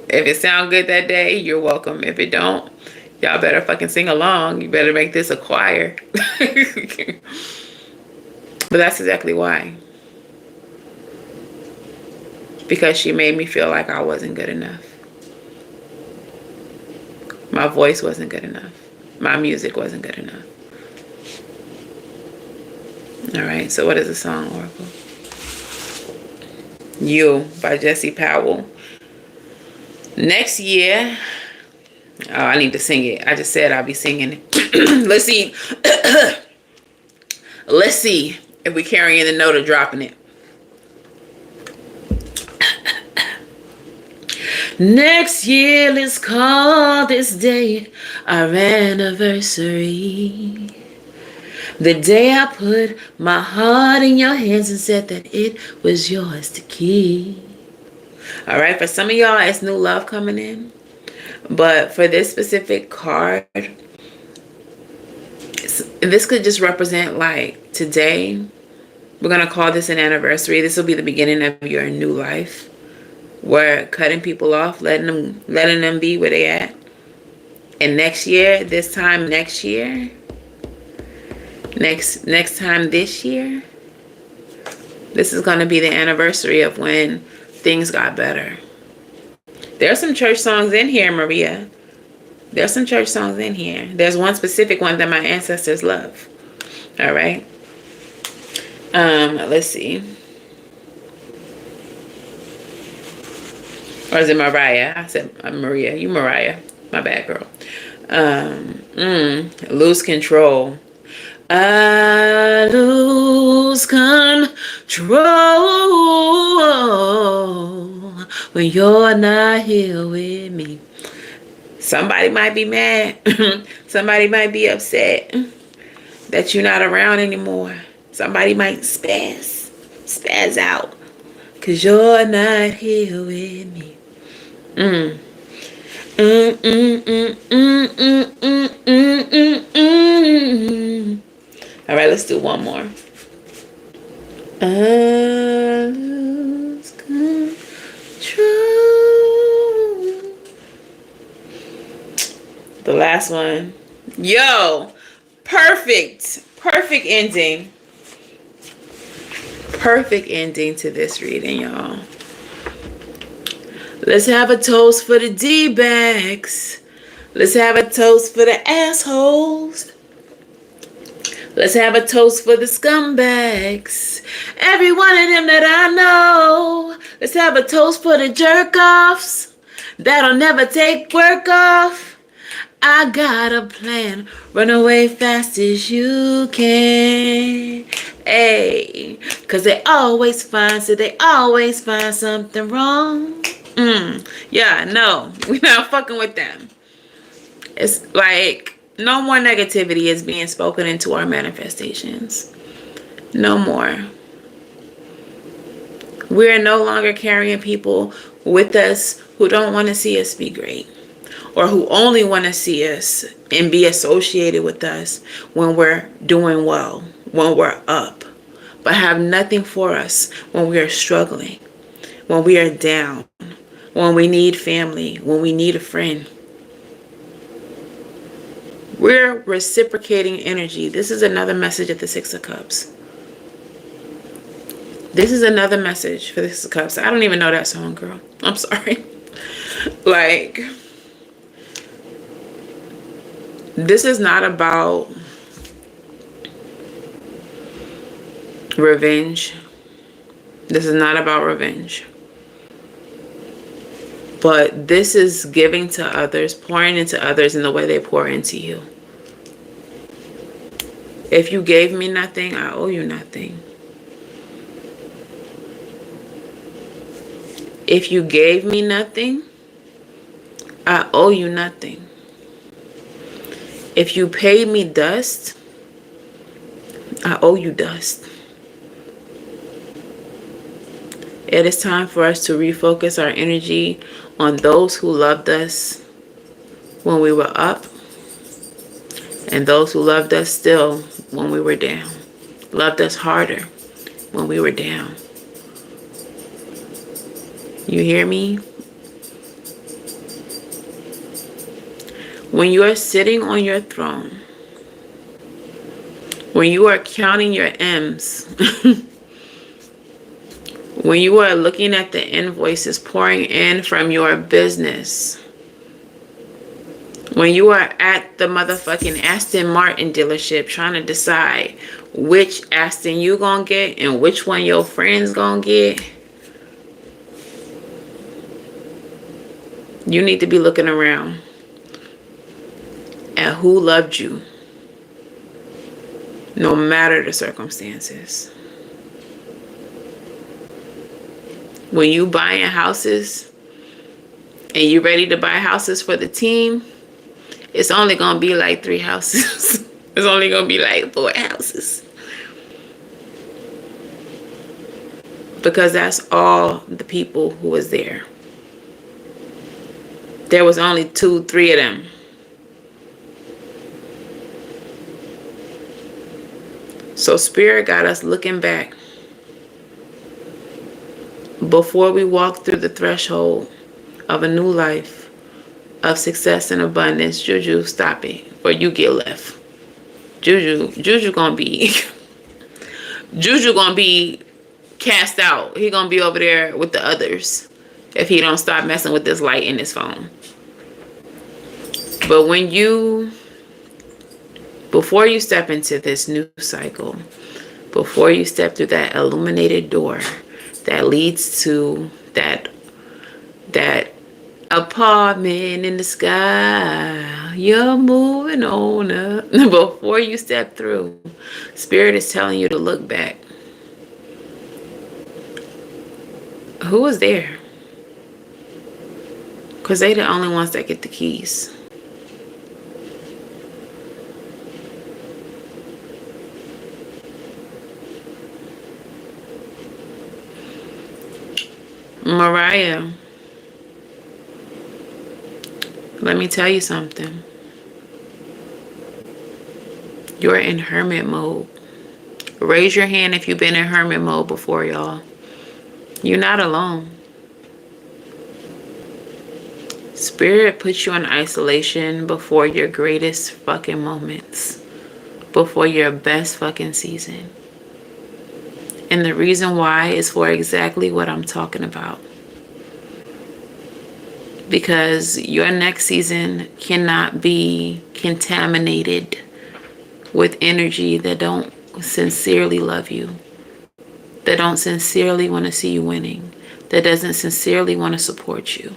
If it sound good that day, you're welcome. If it don't, y'all better fucking sing along. You better make this a choir. But that's exactly why. Because she made me feel like I wasn't good enough. My voice wasn't good enough. My music wasn't good enough. Alright, so what is the song, Oracle? You by Jesse Powell. Next year, oh, I need to sing it. I just said I'll be singing it. Let's see. Let's see if we carrying the note or dropping it. Next year, let's call this day our anniversary. The day I put my heart in your hands and said that it was yours to keep. All right, for some of y'all, it's new love coming in. But for this specific card, this could just represent like today. We're going to call this an anniversary. This will be the beginning of your new life. We're cutting people off, letting them be where they at. And next year, this time next year, next time this year, this is going to be the anniversary of when things got better. There's some church songs in here, Maria. There's some church songs in here. There's one specific one that my ancestors love. All right. Let's see. Or is it Mariah? I said Maria. You Mariah. My bad, girl. Lose control. I lose control when you're not here with me. Somebody might be mad. Somebody might be upset that you're not around anymore. Somebody might spaz out because you're not here with me. All right, let's do one more. I lose control. The last one. Yo, perfect ending. Perfect ending to this reading, y'all. Let's have a toast for the D-bags. Let's have a toast for the assholes. Let's have a toast for the scumbags. Every one of them that I know. Let's have a toast for the jerk-offs that'll never take work off. I got a plan. Run away fast as you can. Hey, cause they always find something wrong. Yeah, no, we not fucking with them. It's like no more negativity is being spoken into our manifestations. No more. We're no longer carrying people with us who don't want to see us be great, or who only want to see us and be associated with us when we're doing well, when we're up, but have nothing for us when we are struggling, when we are down, when we need family, when we need a friend. We're reciprocating energy. This is another message at the Six of Cups. This is another message for the Six of Cups. I don't even know that song, girl. I'm sorry. Like, this is not about revenge. This is not about revenge. But this is giving to others, pouring into others in the way they pour into you. If you gave me nothing, I owe you nothing. If you gave me nothing, I owe you nothing. If you paid me dust, I owe you dust. It is time for us to refocus our energy on those who loved us when we were up, and those who loved us still when we were down. Loved us harder when we were down. You hear me? When you are sitting on your throne, when you are counting your M's, when you are looking at the invoices pouring in from your business, when you are at the motherfucking Aston Martin dealership trying to decide which Aston you gonna get and which one your friends gonna get, you need to be looking around at who loved you, no matter the circumstances. When you buying houses and you ready to buy houses for the team, it's only going to be like 3 houses. It's only going to be like 4 houses. Because that's all the people who was there. There was only 2, 3 of them. So Spirit got us looking back. Before we walk through the threshold of a new life, of success and abundance, Juju, stop it, or you get left. Juju gonna be, Juju gonna be cast out. He gonna be over there with the others if he don't stop messing with this light in his phone. But before you step into this new cycle, before you step through that illuminated door that leads to that apartment in the sky, you're moving on up. Before you step through, Spirit is telling you to look back. Who was there? Because they the only ones that get the keys. Mariah, let me tell you something. You're in hermit mode. Raise your hand if you've been in hermit mode before, y'all. You're not alone. Spirit puts you in isolation before your greatest fucking moments. Before your best fucking season. And the reason why is for exactly what I'm talking about. Because your next season cannot be contaminated with energy that don't sincerely love you. That don't sincerely want to see you winning. That doesn't sincerely want to support you.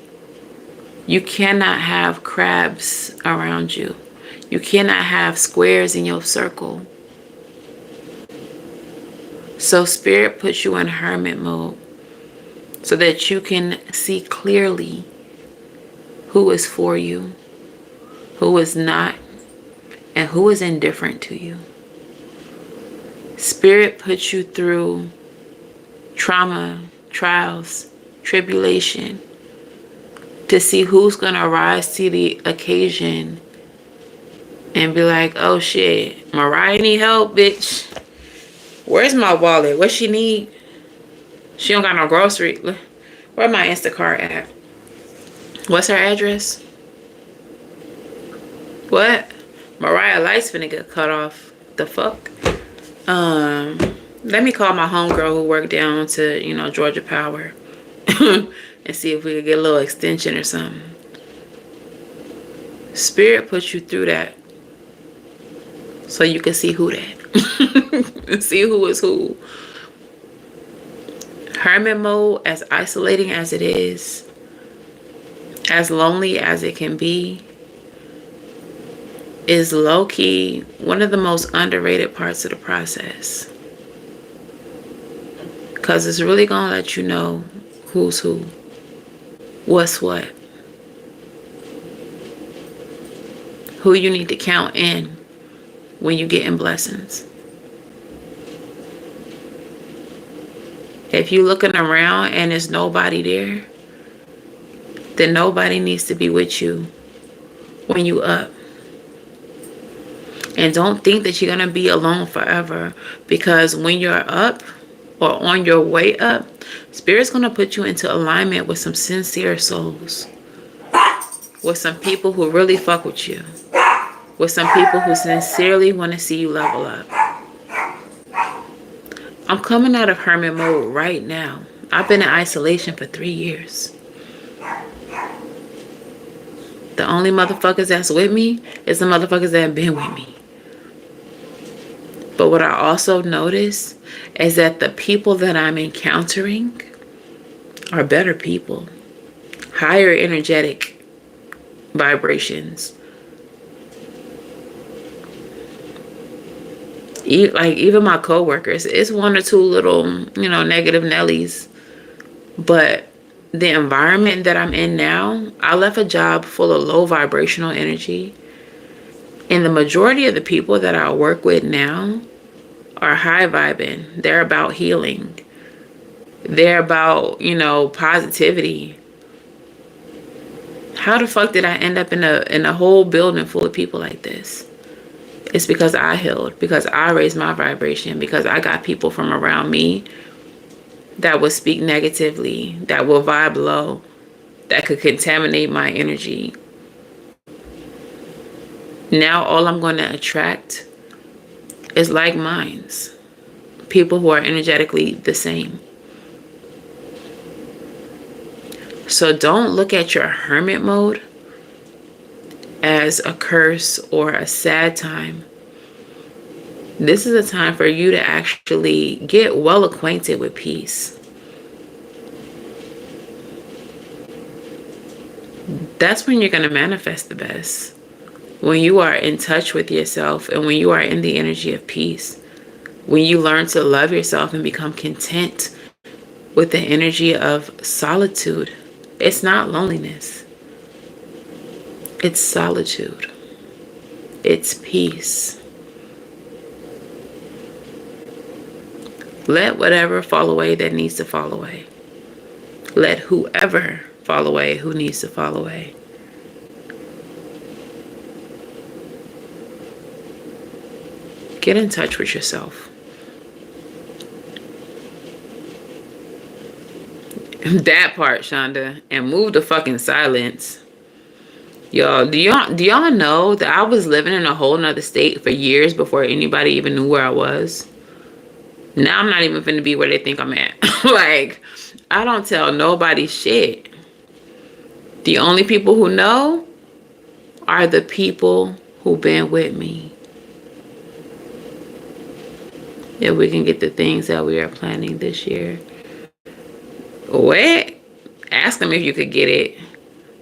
You cannot have crabs around you. You cannot have squares in your circle. So Spirit puts you in hermit mode so that you can see clearly who is for you, who is not, and who is indifferent to you. Spirit puts you through trauma, trials, tribulation to see who's going to rise to the occasion and be like, oh shit, Mariah need help, bitch. Where's my wallet? What she need? She don't got no grocery. Where my Instacart at? What's her address? What? Mariah lights finna get cut off. The fuck? Let me call my homegirl who worked down to, Georgia Power. And see if we could get a little extension or something. Spirit puts you through that so you can see who that. See who is who. Hermit mode, as isolating as it is, as lonely as it can be, is low-key one of the most underrated parts of the process. Because it's really going to let you know who's who, what's what, who you need to count in when you get in blessings. If you're looking around and there's nobody there, then nobody needs to be with you when you up. And don't think that you're going to be alone forever, because when you're up or on your way up, Spirit's going to put you into alignment with some sincere souls, with some people who really fuck with you, with some people who sincerely want to see you level up. I'm coming out of hermit mode right now. I've been in isolation for 3 years. The only motherfuckers that's with me is the motherfuckers that have been with me. But what I also notice is that the people that I'm encountering are better people. Higher energetic vibrations. Like even my coworkers, it's one or two little, negative Nellies. But the environment that I'm in now, I left a job full of low vibrational energy. And the majority of the people that I work with now are high vibing. They're about healing. They're about, positivity. How the fuck did I end up in a whole building full of people like this? It's because I healed, because I raised my vibration, because I got people from around me that will speak negatively, that will vibe low, that could contaminate my energy. Now all I'm going to attract is like minds, people who are energetically the same. So don't look at your hermit mode as a curse or a sad time. This is a time for you to actually get well acquainted with peace. That's when you're going to manifest the best. When you are in touch with yourself and when you are in the energy of peace. When you learn to love yourself and become content with the energy of solitude. It's not loneliness. It's solitude. It's peace. Let whatever fall away that needs to fall away. Let whoever fall away who needs to fall away. Get in touch with yourself. That part, Shonda. And move the fucking silence. Y'all, do y'all know that I was living in a whole nother state for years before anybody even knew where I was? Now I'm not even finna be where they think I'm at. Like, I don't tell nobody shit. The only people who know are the people who been with me. If we can get the things that we are planning this year. What? Ask them if you could get it.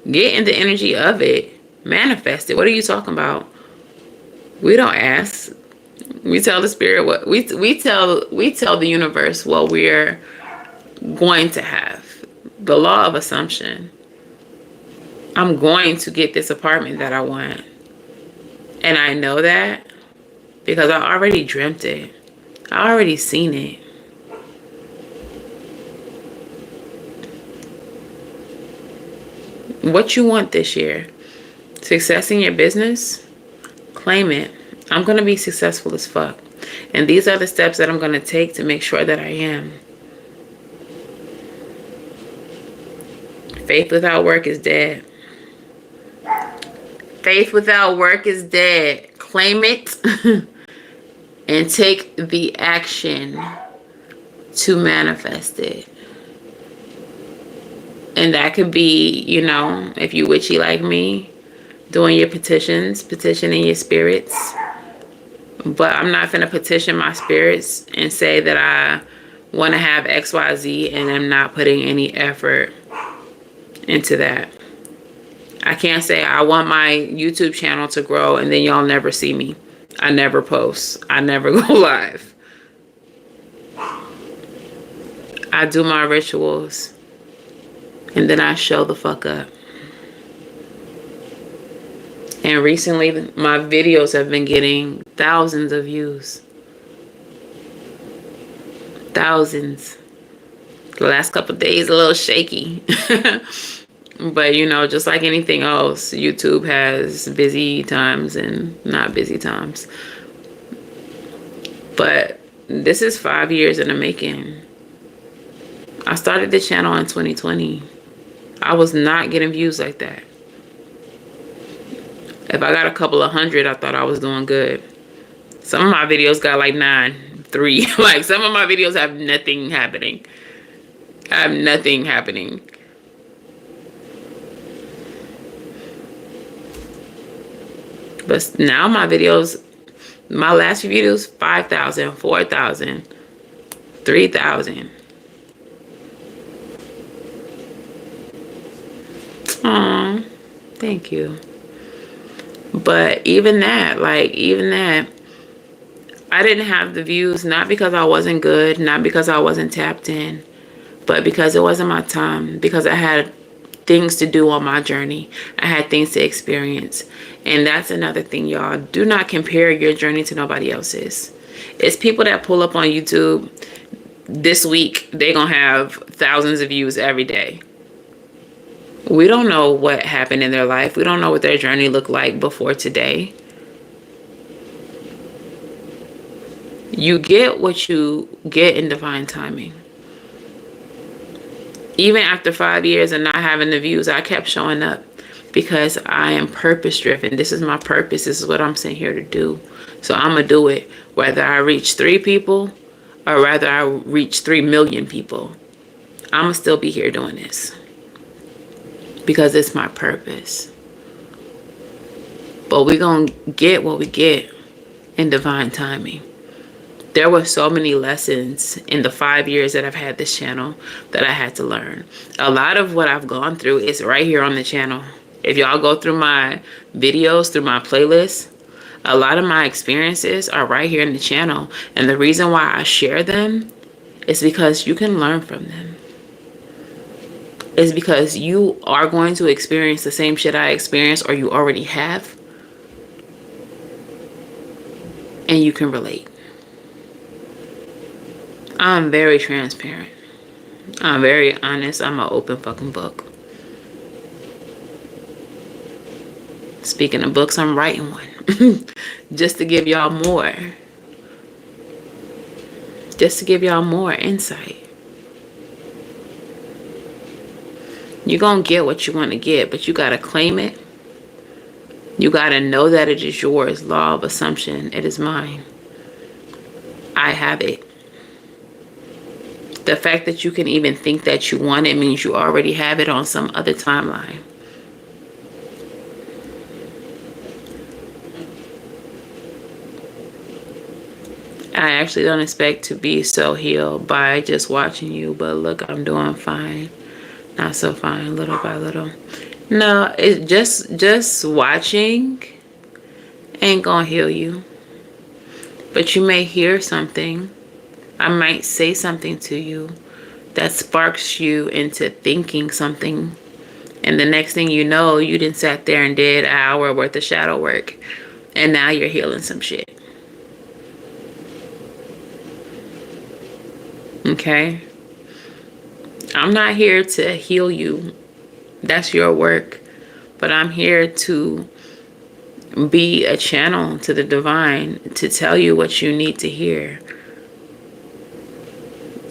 Get in the energy of it. Manifest it. What are you talking about? We don't ask. We tell the spirit what we tell the universe what we're going to have. The law of assumption. I'm going to get this apartment that I want. And I know that because I already dreamt it. I already seen it. What you want this year? Success in your business? Claim it. I'm going to be successful as fuck. And these are the steps that I'm going to take to make sure that I am. Faith without work is dead. Faith without work is dead. Claim it and take the action to manifest it. And that could be, you know, if you witchy like me, doing your petitioning your spirits. But I'm not gonna petition my spirits and say that I want to have XYZ and I'm not putting any effort into that. I can't say I want my YouTube channel to grow and then y'all never see me. I never post. I never go live. I do my rituals and then I show the fuck up. And recently, my videos have been getting thousands of views. Thousands. The last couple of days, a little shaky. But, you know, just like anything else, YouTube has busy times and not busy times. But this is 5 years in the making. I started the channel in 2020. I was not getting views like that. If I got a couple of hundred, I thought I was doing good. Some of my videos got like 9, 3. Like some of my videos have nothing happening. I have nothing happening. But now my videos, my last few videos, 5,000, 4,000, 3,000. Aw, thank you. But even that, I didn't have the views, not because I wasn't good, not because I wasn't tapped in, but because it wasn't my time, because I had things to do on my journey. I had things to experience. And that's another thing, y'all. Do not compare your journey to nobody else's. It's people that pull up on YouTube this week, they're going to have thousands of views every day. We don't know what happened in their life. We don't know what their journey looked like before today. You get what you get in divine timing. Even after 5 years and not having the views, I kept showing up because I am purpose driven. This is my purpose. This is what I'm sent here to do. So I'm going to do it. Whether I reach 3 people or whether I reach 3 million people, I'm going to still be here doing this. Because it's my purpose. But we're going to get what we get in divine timing. There were so many lessons in the 5 years that I've had this channel that I had to learn. A lot of what I've gone through is right here on the channel. If y'all go through my videos, through my playlist, a lot of my experiences are right here in the channel. And the reason why I share them is because you can learn from them. Is because you are going to experience the same shit I experienced or you already have. And you can relate. I'm very transparent. I'm very honest. I'm an open fucking book. Speaking of books, I'm writing one. Just to give y'all more. Just to give y'all more insight. You're going to get what you want to get, but you got to claim it. You got to know that it is yours. Law of assumption. It is mine. I have it. The fact that you can even think that you want it means you already have it on some other timeline. I actually don't expect to be so healed by just watching you, but look, I'm doing fine. Not so fine, little by little. No, it's just watching ain't gonna heal you. But you may hear something. I might say something to you that sparks you into thinking something. And the next thing you know, you done sat there and did an hour worth of shadow work. And now you're healing some shit. Okay? I'm not here to heal you. That's your work. But I'm here to be a channel to the divine, to tell you what you need to hear,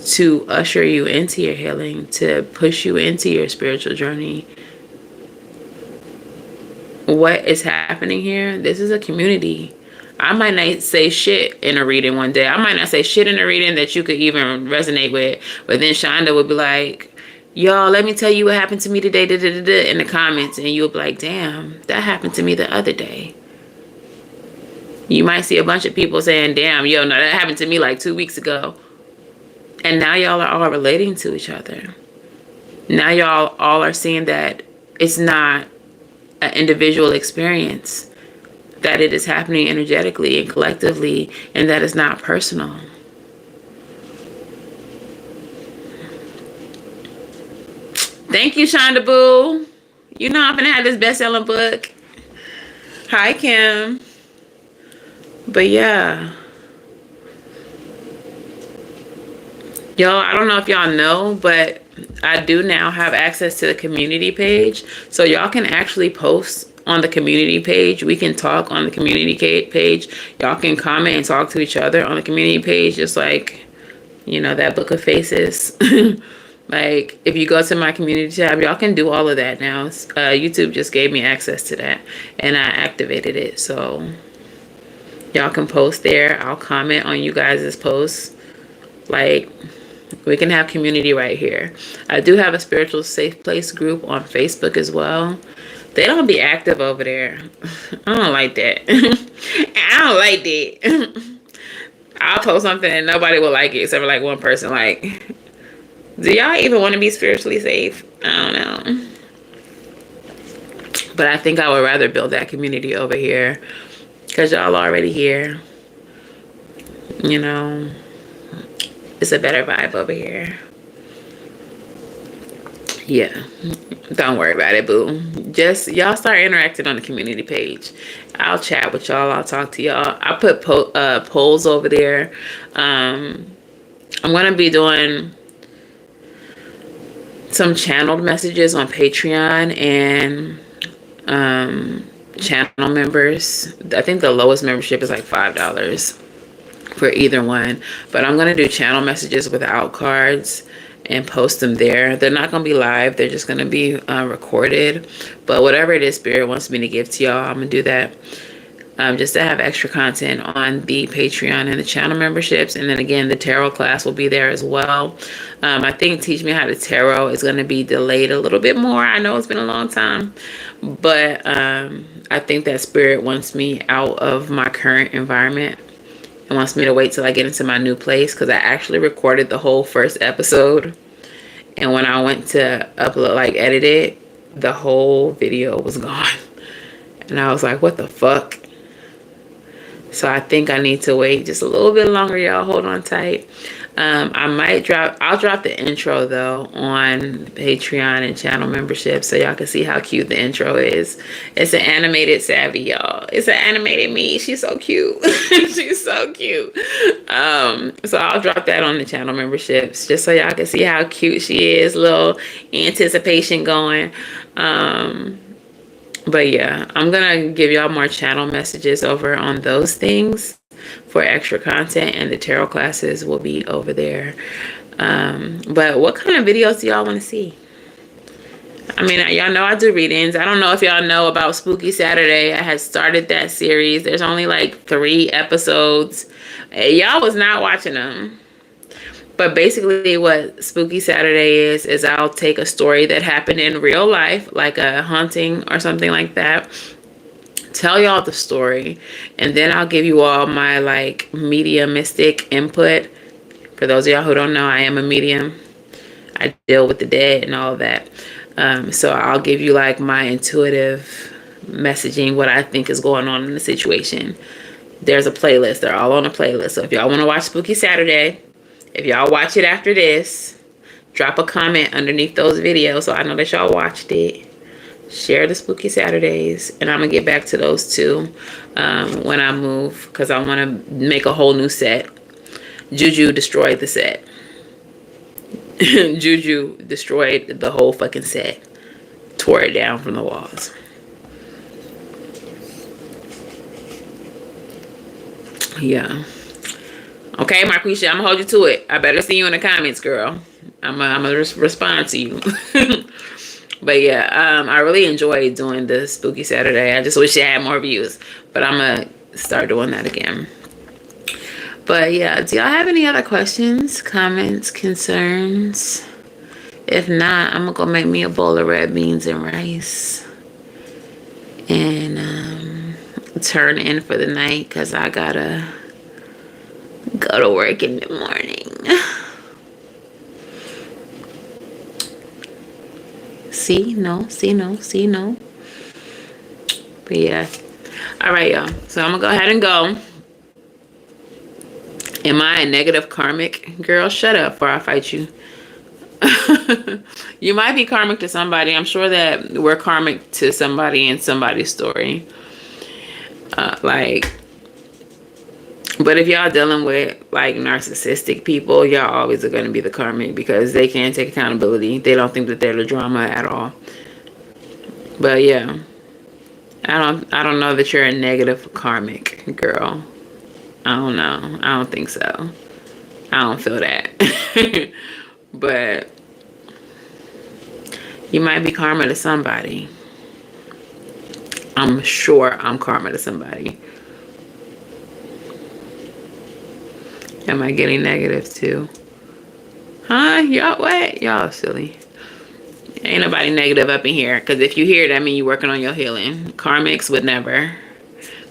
to usher you into your healing, to push you into your spiritual journey. What is happening here? This is a community. I might not say shit in a reading one day. I might not say shit in a reading that you could even resonate with. But then Shonda would be like, y'all, let me tell you what happened to me today in the comments. And you'll be like, damn, that happened to me the other day. You might see a bunch of people saying, damn, yo, no, that happened to me like 2 weeks ago. And now y'all are all relating to each other. Now y'all all are seeing that it's not an individual experience, that it is happening energetically and collectively, and that it's not personal. Thank you, Shonda Boo. You know I'm gonna have this best-selling book. Hi, Kim. But yeah. Y'all, I don't know if y'all know, but I do now have access to the community page. So y'all can actually post on the community page. We can talk on the community page. Y'all can comment and talk to each other on the community page, just like, you know, that book of faces. Like, if you go to my community tab, y'all can do all of that now. YouTube just gave me access to that, and I activated it. So y'all can post there. I'll comment on you guys' posts. Like, we can have community right here. I do have a spiritual safe place group on Facebook as well. They don't be active over there. I don't like that. I don't like that. I'll post something and nobody will like it except for like one person. Like, do y'all even want to be spiritually safe? I don't know. But I think I would rather build that community over here because y'all already here. You know, it's a better vibe over here. Yeah, don't worry about it, boo. Just y'all start interacting on the community page. I'll chat with y'all. I'll talk to y'all. I put polls over there. I'm gonna be doing some channeled messages on Patreon and channel members. I think the lowest membership is like $5 for either one. But I'm gonna do channel messages without cards and post them there. They're not gonna be live. They're just gonna be recorded. But whatever it is Spirit wants me to give to y'all, I'm gonna do that. Just to have extra content on the Patreon and the channel memberships. And then again, the tarot class will be there as well. I think Teach Me How to Tarot is going to be delayed a little bit more. I know it's been a long time, but I think that Spirit wants me out of my current environment and wants me to wait till I get into my new place, because I actually recorded the whole first episode. And when I went to upload, like edit it, the whole video was gone. And I was like, what the fuck? So I think I need to wait just a little bit longer, y'all. Hold on tight. I'll drop the intro though on Patreon and channel membership so y'all can see how cute the intro is. It's an animated Savy, y'all. It's an animated me. She's so cute. She's so cute. So I'll drop that on the channel memberships just so y'all can see how cute she is. Little anticipation going. But yeah, I'm gonna give y'all more channel messages over on those things for extra content, and the tarot classes will be over there. But what kind of videos do y'all want to see? I mean, y'all know I do readings. I don't know if y'all know about Spooky Saturday. I had started that series. There's only like 3 episodes. Y'all was not watching them. But basically what Spooky Saturday is I'll take a story that happened in real life, like a haunting or something like that, tell y'all the story, and then I'll give you all my like mediumistic input. For those of y'all who don't know, I am a medium. I deal with the dead and all of that. So I'll give you like my intuitive messaging, what I think is going on in the situation. There's a playlist. They're all on a playlist. So if y'all want to watch Spooky Saturday, if y'all watch it after this, drop a comment underneath those videos so I know that y'all watched it. Share the Spooky Saturdays. And I'm going to get back to those two when I move, because I want to make a whole new set. Juju destroyed the set. Juju destroyed the whole fucking set. Tore it down from the walls. Yeah. Okay, Marquisha, I'm gonna hold you to it. I better see you in the comments, girl. I'm gonna respond to you. But yeah, I really enjoyed doing the Spooky Saturday. I just wish it had more views, but I'm gonna start doing that again. But yeah, do y'all have any other questions, comments, concerns? If not, I'm gonna go make me a bowl of red beans and rice and turn in for the night, because I gotta go to work in the morning. See no. But yeah, all right, y'all, so I'm gonna go ahead and go. Am I a negative karmic? Girl, shut up before I fight you. You might be karmic to somebody. I'm sure that we're karmic to somebody in somebody's story. But if y'all dealing with like narcissistic people, y'all always are going to be the karmic, because they can't take accountability. They don't think that they're the drama at all. But yeah, I don't know that you're a negative karmic, girl. I don't know. I don't think so. I don't feel that. But you might be karma to somebody. I'm sure I'm karma to somebody. Am I getting negative too? Huh? Y'all what? Y'all silly. Ain't nobody negative up in here. Because if you hear it, I mean you working on your healing. Karmics would never.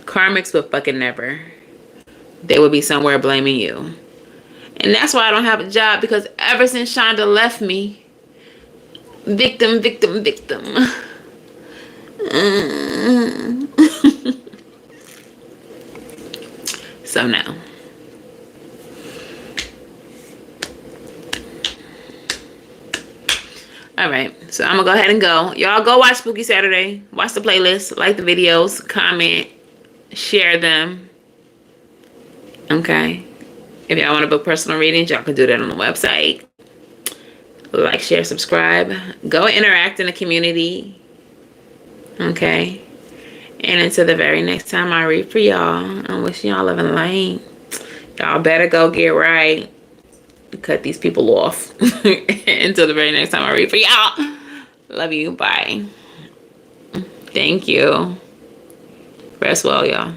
Karmics would fucking never. They would be somewhere blaming you. And that's why I don't have a job, because ever since Shonda left me, victim. So now. Alright, so I'm gonna go ahead and go. Y'all go watch Spooky Saturday. Watch the playlist. Like the videos. Comment. Share them. Okay. If y'all want to book personal readings, y'all can do that on the website. Like, share, subscribe. Go interact in the community. Okay. And until the very next time I read for y'all, I'm wishing y'all love and light. Y'all better go get right. Cut these people off. Until the very next time I read for y'all. Love you. Bye. Thank you. Rest well, y'all.